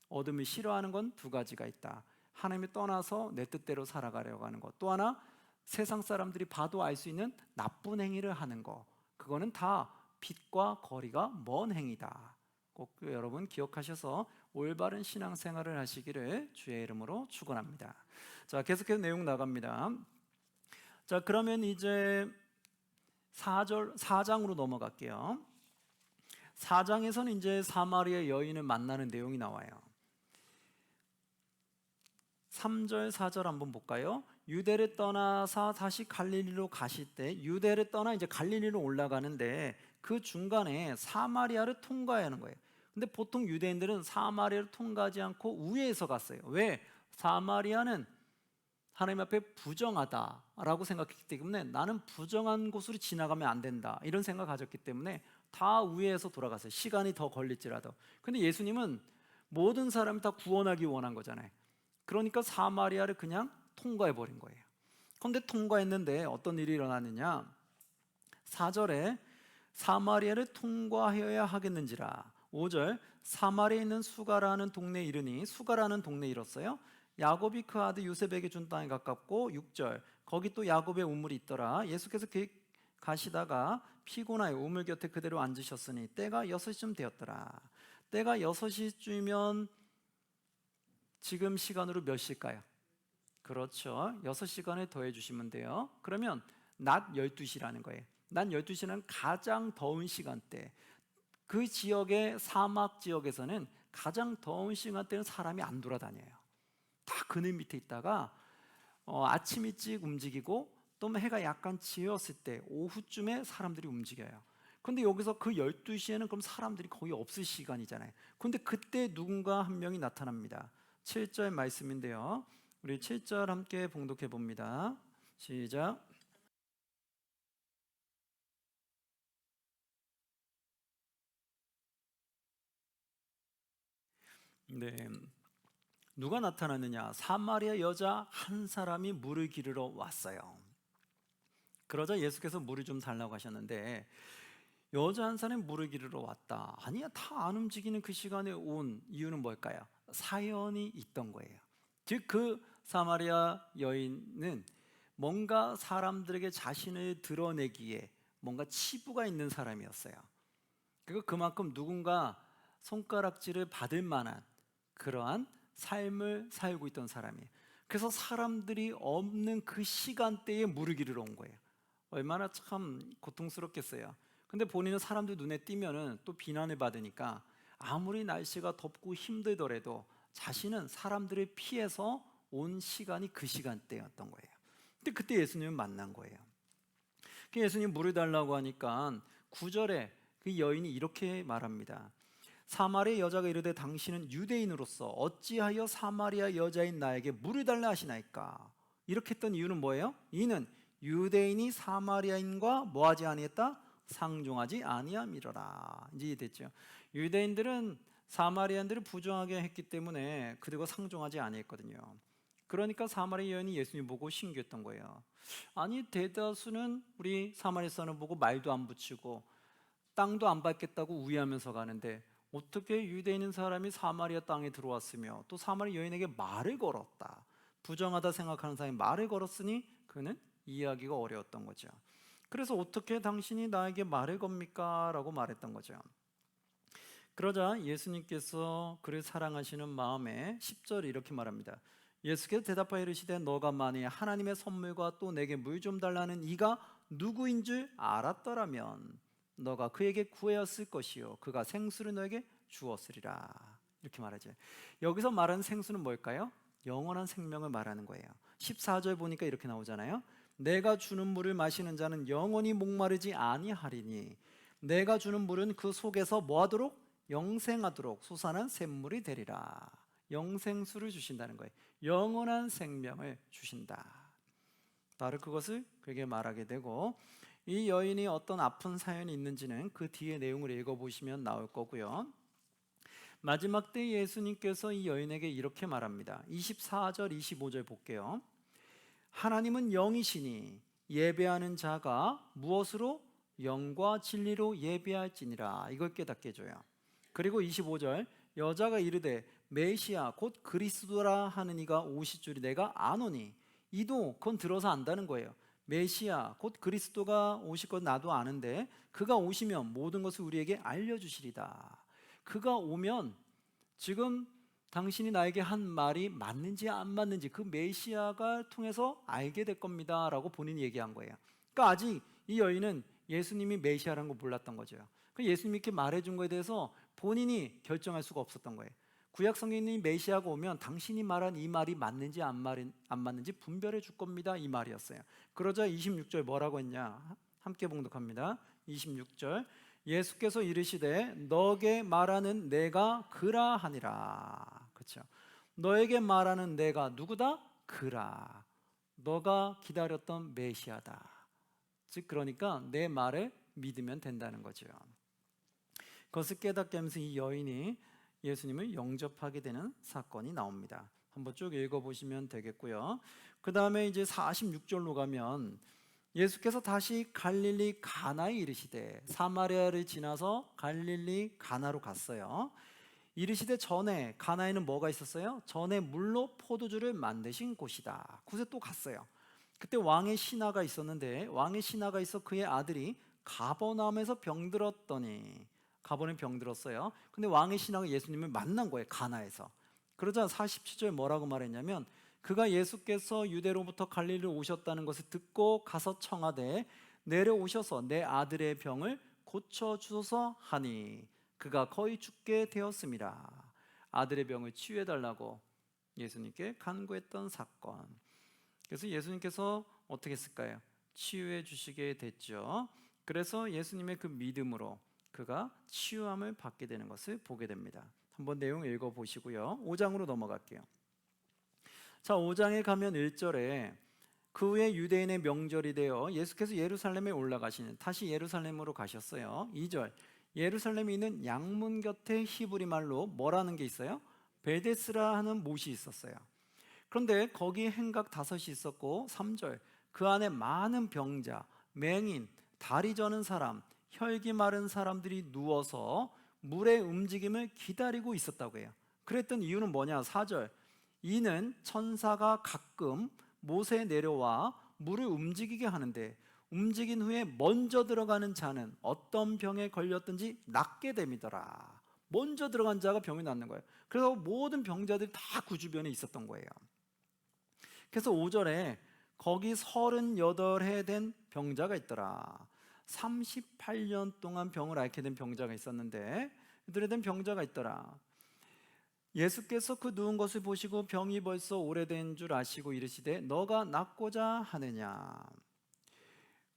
어둠을 싫어하는 건 두 가지가 있다. 하나님을 떠나서 내 뜻대로 살아가려고 하는 것. 또 하나 세상 사람들이 봐도 알 수 있는 나쁜 행위를 하는 것. 그거는 다 빛과 거리가 먼 행위다. 꼭 여러분 기억하셔서 올바른 신앙생활을 하시기를 주의 이름으로 축원합니다. 자, 계속해서 내용 나갑니다. 자, 그러면 이제 4장으로 넘어갈게요. 4장에서는 이제 사마리아 여인을 만나는 내용이 나와요. 3절 4절 한번 볼까요? 유대를 떠나서 다시 갈릴리로 가실 때, 유대를 떠나 이제 갈릴리로 올라가는데 그 중간에 사마리아를 통과해야 하는 거예요. 근데 보통 유대인들은 사마리아를 통과하지 않고 우회해서 갔어요. 왜? 사마리아는 하나님 앞에 부정하다라고 생각했기 때문에 나는 부정한 곳으로 지나가면 안 된다, 이런 생각을 가졌기 때문에 다 우회해서 돌아갔어요. 시간이 더 걸릴지라도. 근데 예수님은 모든 사람을 다 구원하기 원한 거잖아요. 그러니까 사마리아를 그냥 통과해 버린 거예요. 그런데 통과했는데 어떤 일이 일어났느냐? 4절에 사마리아를 통과해야 하겠는지라. 5절 사마리아에 있는 수가라는 동네에 이르니, 수가라는 동네에 이뤘어요. 야곱이 그 아들 요셉에게 준 땅에 가깝고, 6절 거기 또 야곱의 우물이 있더라. 예수께서 가시다가 피곤하여 우물 곁에 그대로 앉으셨으니 때가 6시쯤 되었더라. 때가 6시쯤이면 지금 시간으로 몇 시일까요? 그렇죠. 6시간에 더해 주시면 돼요. 그러면 낮 12시라는 거예요. 낮 12시는 가장 더운 시간대. 그 지역의 사막 지역에서는 가장 더운 시간대는 사람이 안 돌아다녀요. 다 그늘 밑에 있다가 아침 일찍 움직이고 또 해가 약간 지었을 때 오후쯤에 사람들이 움직여요. 근데 여기서 그 12시에는 그럼 사람들이 거의 없을 시간이잖아요. 근데 그때 누군가 한 명이 나타납니다. 7절 말씀인데요. 우리 7절 함께 봉독해 봅니다. 시작. 네. 누가 나타났느냐? 사마리아 여자 한 사람이 물을 기르러 왔어요. 그러자 예수께서 물을 좀 달라고 하셨는데, 여자 한 사람이 물을 기르러 왔다. 아니야, 다 안 움직이는 그 시간에 온 이유는 뭘까요? 사연이 있던 거예요. 즉 그 사마리아 여인은 뭔가 사람들에게 자신을 드러내기에 뭔가 치부가 있는 사람이었어요. 그리고 그만큼 누군가 손가락질을 받을 만한 그러한 삶을 살고 있던 사람이에요. 그래서 사람들이 없는 그 시간대에 물을 기르러 온 거예요. 얼마나 참 고통스럽겠어요. 근데 본인은 사람들 눈에 띄면은 또 비난을 받으니까 아무리 날씨가 덥고 힘들더라도 자신은 사람들을 피해서 온 시간이 그 시간대였던 거예요. 근데 그때 예수님을 만난 거예요. 그 예수님 물을 달라고 하니까 9절에 그 여인이 이렇게 말합니다. 사마리아 여자가 이르되 당신은 유대인으로서 어찌하여 사마리아 여자인 나에게 물을 달라 하시나이까? 이렇게 했던 이유는 뭐예요? 이는 유대인이 사마리아인과 뭐하지 아니했다? 상종하지 아니함이로라. 이제 됐죠. 유대인들은 사마리아인들을 부정하게 했기 때문에 그들과 상종하지 아니했거든요. 그러니까 사마리아 여인이 예수님 보고 신기했던 거예요. 아니 대다수는 우리 사마리아 사람 보고 말도 안 붙이고 땅도 안 밟겠다고 우회하면서 가는데 어떻게 유대인인 사람이 사마리아 땅에 들어왔으며 또 사마리아 여인에게 말을 걸었다. 부정하다 생각하는 사람이 말을 걸었으니 그는 이해하기가 어려웠던 거죠. 그래서 어떻게 당신이 나에게 말을 겁니까? 라고 말했던 거죠. 그러자 예수님께서 그를 사랑하시는 마음에 10절 이렇게 말합니다. 예수께서 대답하여 이르시되 너가 만일 하나님의 선물과 또 내게 물 좀 달라는 이가 누구인 줄 알았더라면 너가 그에게 구하였을 것이요 그가 생수를 너에게 주었으리라. 이렇게 말하죠. 여기서 말하는 생수는 뭘까요? 영원한 생명을 말하는 거예요. 14절 보니까 이렇게 나오잖아요. 내가 주는 물을 마시는 자는 영원히 목마르지 아니하리니 내가 주는 물은 그 속에서 뭐하도록? 영생하도록 솟아난 샘물이 되리라. 영생수를 주신다는 거예요. 영원한 생명을 주신다. 바로 그것을 그에게 말하게 되고, 이 여인이 어떤 아픈 사연이 있는지는 그 뒤에 내용을 읽어보시면 나올 거고요. 마지막 때 예수님께서 이 여인에게 이렇게 말합니다. 24절 25절 볼게요. 하나님은 영이시니 예배하는 자가 무엇으로? 영과 진리로 예배할지니라. 이걸 깨닫게 해줘요. 그리고 25절 여자가 이르되 메시아 곧 그리스도라 하는 이가 오실 줄이 내가 아노니. 이도 그건 들어서 안다는 거예요. 메시아 곧 그리스도가 오실 것 나도 아는데 그가 오시면 모든 것을 우리에게 알려주시리다. 그가 오면 지금 당신이 나에게 한 말이 맞는지 안 맞는지 그 메시아가 통해서 알게 될 겁니다 라고 본인이 얘기한 거예요. 그러니까 아직 이 여인은 예수님이 메시아라는 걸 몰랐던 거죠. 예수님이 이렇게 말해준 거에 대해서 본인이 결정할 수가 없었던 거예요. 구약 성경이 메시아가 오면 당신이 말한 이 말이 맞는지 안 맞는지 분별해 줄 겁니다, 이 말이었어요. 그러자 26절 뭐라고 했냐, 함께 봉독합니다. 26절, 예수께서 이르시되 너에게 말하는 내가 그라 하니라. 그렇죠? 너에게 말하는 내가 누구다? 그라. 너가 기다렸던 메시아다. 즉 그러니까 내 말을 믿으면 된다는 거죠. 그것을 깨닫게 하면서 이 여인이 예수님을 영접하게 되는 사건이 나옵니다. 한번 쭉 읽어보시면 되겠고요. 그 다음에 이제 46절로 가면 예수께서 다시 갈릴리 가나에 이르시되, 사마리아를 지나서 갈릴리 가나로 갔어요. 이르시되 전에, 가나에는 뭐가 있었어요? 전에 물로 포도주를 만드신 곳이다. 그곳에 또 갔어요. 그때 왕의 신하가 있었는데, 왕의 신하가 있어 그의 아들이 가버나움에서 병들었더니, 가버나움에 병들었어요. 근데 왕의 신하가 예수님을 만난 거예요, 가나에서. 그러자 47절 뭐라고 말했냐면, 그가 예수께서 유대로부터 갈릴리로 오셨다는 것을 듣고 가서 청하되 내려오셔서 내 아들의 병을 고쳐주소서 하니 그가 거의 죽게 되었습니다. 아들의 병을 치유해달라고 예수님께 간구했던 사건. 그래서 예수님께서 어떻게 했을까요? 치유해 주시게 됐죠. 그래서 예수님의 그 믿음으로 그가 치유함을 받게 되는 것을 보게 됩니다. 한번 내용 읽어보시고요. 5장으로 넘어갈게요. 자, 5장에 가면 1절에 그 후에 유대인의 명절이 되어 예수께서 예루살렘에 올라가시는, 다시 예루살렘으로 가셨어요. 2절, 예루살렘에 있는 양문 곁에 히브리 말로 뭐라는 게 있어요? 베데스라 하는 못이 있었어요. 그런데 거기 행각 5이 있었고, 3절, 그 안에 많은 병자, 맹인, 다리 저는 사람, 혈기 마른 사람들이 누워서 물의 움직임을 기다리고 있었다고 해요. 그랬던 이유는 뭐냐? 4절, 이는 천사가 가끔 못에 내려와 물을 움직이게 하는데 움직인 후에 먼저 들어가는 자는 어떤 병에 걸렸든지 낫게 됨이더라. 먼저 들어간 자가 병이 낫는 거예요. 그래서 모든 병자들이 다 그 주변에 있었던 거예요. 그래서 5절에 거기 38해 된 병자가 있더라. 38년 동안 병을 앓게 된 병자가 있었는데, 그들에 된 병자가 있더라. 예수께서 그 누운 것을 보시고 병이 벌써 오래된 줄 아시고 이르시되 너가 낫고자 하느냐.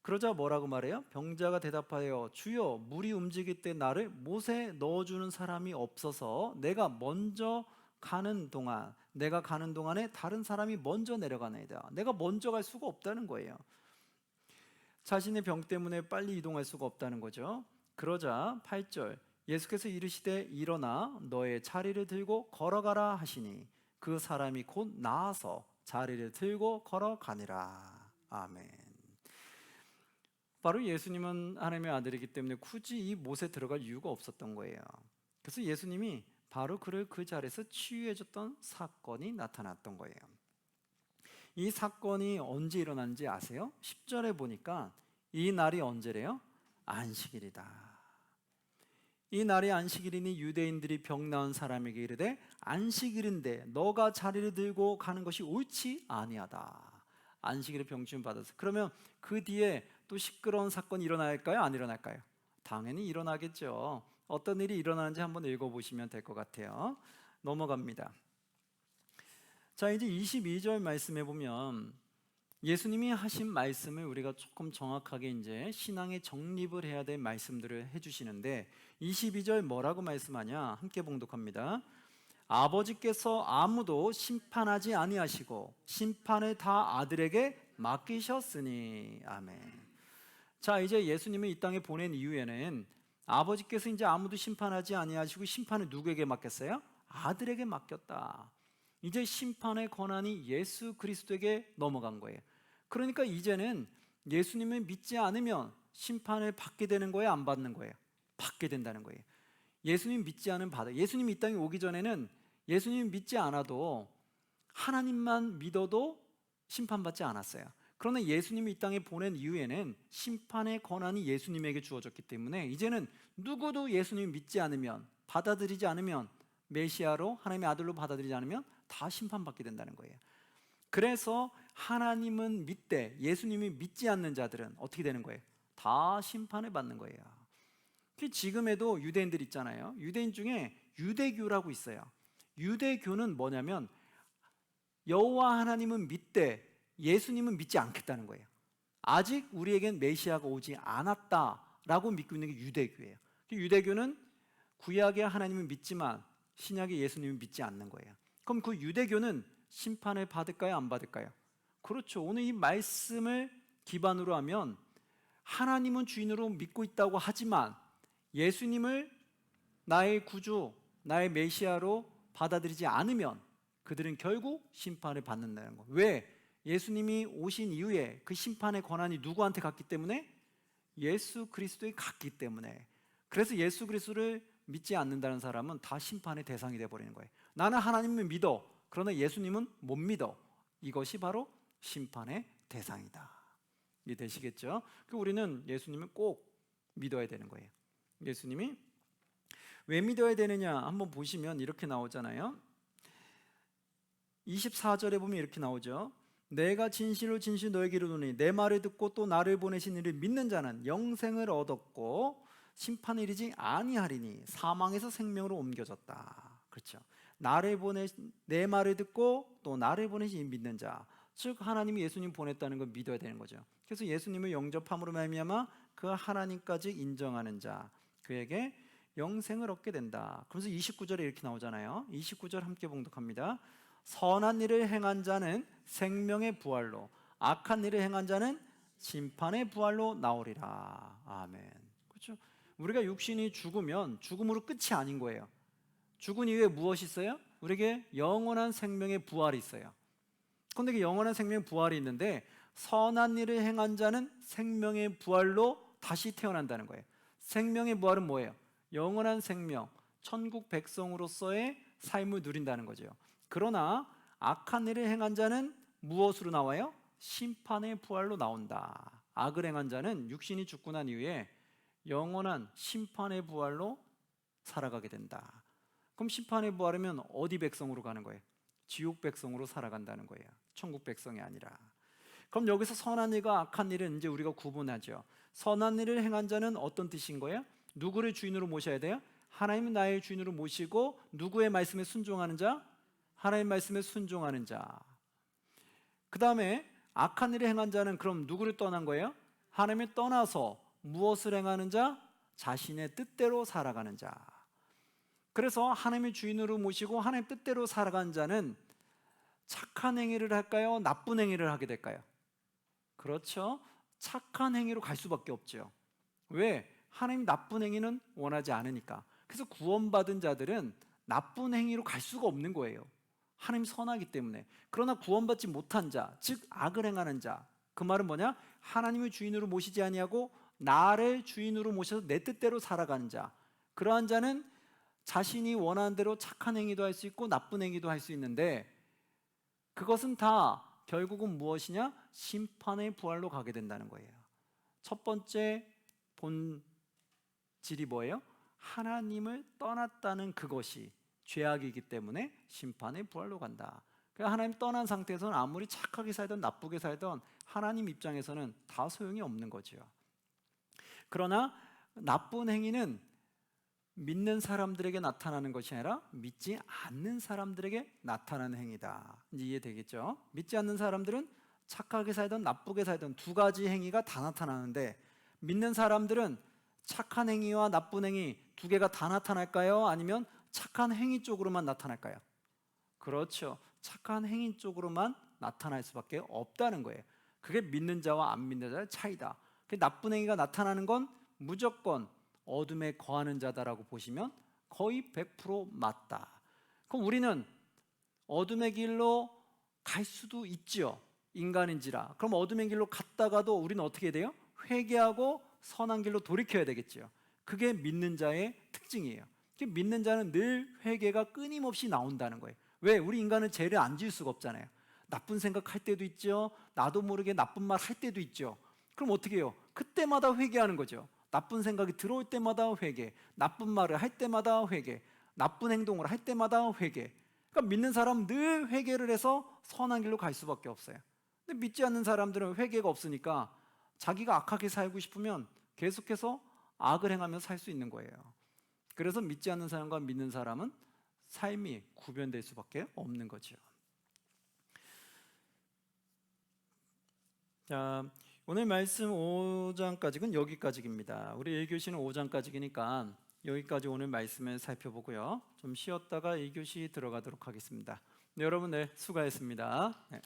그러자 뭐라고 말해요? 병자가 대답하여 주여, 물이 움직일 때 나를 못에 넣어주는 사람이 없어서 내가 가는 동안에 다른 사람이 먼저 내려가나이다. 내가 먼저 갈 수가 없다는 거예요. 자신의 병 때문에 빨리 이동할 수가 없다는 거죠. 그러자 8절, 예수께서 이르시되 일어나 너의 자리를 들고 걸어가라 하시니 그 사람이 곧 나아서 자리를 들고 걸어가니라. 아멘. 바로 예수님은 하나님의 아들이기 때문에 굳이 이 못에 들어갈 이유가 없었던 거예요. 그래서 예수님이 바로 그를 그 자리에서 치유해 줬던 사건이 나타났던 거예요. 이 사건이 언제 일어난지 아세요? 10절에 보니까 이 날이 언제래요? 안식일이다. 이 날이 안식일이니 유대인들이 병 나은 사람에게 이르되 안식일인데 너가 자리를 들고 가는 것이 옳지 아니하다. 안식일에 병치유 받았어요. 그러면 그 뒤에 또 시끄러운 사건이 일어날까요? 안 일어날까요? 당연히 일어나겠죠. 어떤 일이 일어나는지 한번 읽어보시면 될 것 같아요. 넘어갑니다. 자, 이제 22절 말씀해 보면 예수님이 하신 말씀을 우리가 조금 정확하게 이제 신앙의 정립을 해야 될 말씀들을 해주시는데, 22절 뭐라고 말씀하냐? 함께 봉독합니다. 아버지께서 아무도 심판하지 아니하시고 심판을 다 아들에게 맡기셨으니. 아멘. 자, 이제 예수님을 이 땅에 보낸 이후에는 아버지께서 이제 아무도 심판하지 아니하시고 심판을 누구에게 맡겼어요? 아들에게 맡겼다. 이제 심판의 권한이 예수 그리스도에게 넘어간 거예요. 그러니까 이제는 예수님을 믿지 않으면 심판을 받게 되는 거예요, 안 받는 거예요? 받게 된다는 거예요. 예수님 믿지 않으면 받아요. 예수님 이 땅에 오기 전에는 예수님 믿지 않아도 하나님만 믿어도 심판받지 않았어요. 그러나 예수님이 이 땅에 보낸 이후에는 심판의 권한이 예수님에게 주어졌기 때문에 이제는 누구도 예수님 믿지 않으면, 받아들이지 않으면 메시아로 하나님의 아들로 받아들이지 않으면 다 심판받게 된다는 거예요. 그래서 하나님은 믿되 예수님이 믿지 않는 자들은 어떻게 되는 거예요? 다 심판을 받는 거예요. 지금에도 유대인들 있잖아요. 유대인 중에 유대교라고 있어요. 유대교는 뭐냐면 여호와 하나님은 믿되 예수님은 믿지 않겠다는 거예요. 아직 우리에겐 메시아가 오지 않았다라고 믿고 있는 게 유대교예요. 유대교는 구약의 하나님은 믿지만 신약의 예수님은 믿지 않는 거예요. 그럼 그 유대교는 심판을 받을까요? 안 받을까요? 그렇죠. 오늘 이 말씀을 기반으로 하면 하나님은 주인으로 믿고 있다고 하지만 예수님을 나의 구주, 나의 메시아로 받아들이지 않으면 그들은 결국 심판을 받는다는 거예요. 왜? 예수님이 오신 이후에 그 심판의 권한이 누구한테 갔기 때문에? 예수 그리스도에 갔기 때문에. 그래서 예수 그리스도를 믿지 않는다는 사람은 다 심판의 대상이 되어버리는 거예요. 나는 하나님을 믿어. 그러나 예수님은 못 믿어. 이것이 바로 심판의 대상이다. 이해되시겠죠? 우리는 예수님을 꼭 믿어야 되는 거예요. 예수님이 왜 믿어야 되느냐 한번 보시면 이렇게 나오잖아요. 24절에 보면 이렇게 나오죠. 내가 진실로 진실로 너에게 이르노니 내 말을 듣고 또 나를 보내신 이를 믿는 자는 영생을 얻었고 심판에 이르지 아니하리니 사망에서 생명으로 옮겨졌다. 그렇죠. 내 말을 듣고 또 나를 보내신 이 믿는 자, 즉 하나님이 예수님 보냈다는 걸 믿어야 되는 거죠. 그래서 예수님을 영접함으로 말미암아 그 하나님까지 인정하는 자, 그에게 영생을 얻게 된다. 그래서 29절에 이렇게 나오잖아요. 29절 함께 봉독합니다. 선한 일을 행한 자는 생명의 부활로, 악한 일을 행한 자는 심판의 부활로 나오리라. 아멘. 그렇죠? 우리가 육신이 죽으면 죽음으로 끝이 아닌 거예요. 죽은 이후에 무엇이 있어요? 우리에게 영원한 생명의 부활이 있어요. 그런데 그 영원한 생명의 부활이 있는데 선한 일을 행한 자는 생명의 부활로 다시 태어난다는 거예요. 생명의 부활은 뭐예요? 영원한 생명, 천국 백성으로서의 삶을 누린다는 거죠. 그러나 악한 일을 행한 자는 무엇으로 나와요? 심판의 부활로 나온다. 악을 행한 자는 육신이 죽고 난 이후에 영원한 심판의 부활로 살아가게 된다. 그럼 심판의 부활이면 어디 백성으로 가는 거예요? 지옥 백성으로 살아간다는 거예요. 천국 백성이 아니라. 그럼 여기서 선한 일과 악한 일은 이제 우리가 구분하죠. 선한 일을 행한 자는 어떤 뜻인 거예요? 누구를 주인으로 모셔야 돼요? 하나님은 나의 주인으로 모시고 누구의 말씀에 순종하는 자? 하나님의 말씀에 순종하는 자. 그 다음에 악한 일을 행한 자는 그럼 누구를 떠난 거예요? 하나님을 떠나서 무엇을 행하는 자? 자신의 뜻대로 살아가는 자. 그래서 하나님의 주인으로 모시고 하나님 뜻대로 살아간 자는 착한 행위를 할까요? 나쁜 행위를 하게 될까요? 그렇죠. 착한 행위로 갈 수밖에 없죠. 왜? 하나님 나쁜 행위는 원하지 않으니까. 그래서 구원받은 자들은 나쁜 행위로 갈 수가 없는 거예요. 하나님 선하기 때문에. 그러나 구원받지 못한 자, 즉 악을 행하는 자, 그 말은 뭐냐? 하나님을 주인으로 모시지 아니하고 나를 주인으로 모셔서 내 뜻대로 살아가는 자, 그러한 자는 자신이 원하는 대로 착한 행위도 할 수 있고 나쁜 행위도 할 수 있는데 그것은 다 결국은 무엇이냐? 심판의 부활로 가게 된다는 거예요. 첫 번째 본질이 뭐예요? 하나님을 떠났다는 그것이 죄악이기 때문에 심판의 부활로 간다. 그러니까 하나님 떠난 상태에서는 아무리 착하게 살든 나쁘게 살든 하나님 입장에서는 다 소용이 없는 거죠. 그러나 나쁜 행위는 믿는 사람들에게 나타나는 것이 아니라 믿지 않는 사람들에게 나타나는 행위다. 이제 이해되겠죠? 믿지 않는 사람들은 착하게 살든 나쁘게 살든 두 가지 행위가 다 나타나는데 믿는 사람들은 착한 행위와 나쁜 행위 두 개가 다 나타날까요? 아니면 착한 행위 쪽으로만 나타날까요? 그렇죠. 착한 행위 쪽으로만 나타날 수밖에 없다는 거예요. 그게 믿는 자와 안 믿는 자의 차이다. 나쁜 행위가 나타나는 건 무조건 어둠에 거하는 자다라고 보시면 거의 100% 맞다. 그럼 우리는 어둠의 길로 갈 수도 있죠. 인간인지라. 그럼 어둠의 길로 갔다가도 우리는 어떻게 돼요? 회개하고 선한 길로 돌이켜야 되겠죠. 그게 믿는 자의 특징이에요. 믿는 자는 늘 회개가 끊임없이 나온다는 거예요. 왜? 우리 인간은 죄를 안 지을 수가 없잖아요. 나쁜 생각할 때도 있죠. 나도 모르게 나쁜 말 할 때도 있죠. 그럼 어떻게 해요? 그때마다 회개하는 거죠. 나쁜 생각이 들어올 때마다 회개, 나쁜 말을 할 때마다 회개, 나쁜 행동을 할 때마다 회개. 그러니까 믿는 사람은 늘 회개를 해서 선한 길로 갈 수밖에 없어요. 근데 믿지 않는 사람들은 회개가 없으니까 자기가 악하게 살고 싶으면 계속해서 악을 행하면서 살 수 있는 거예요. 그래서 믿지 않는 사람과 믿는 사람은 삶이 구별될 수밖에 없는 거죠. 자, 오늘 말씀 5장까지는 여기까지입니다. 우리 1교시는 5장까지니까 여기까지 오늘 말씀을 살펴보고요. 좀 쉬었다가 2교시 들어가도록 하겠습니다. 네, 여러분, 수고하셨습니다. 네.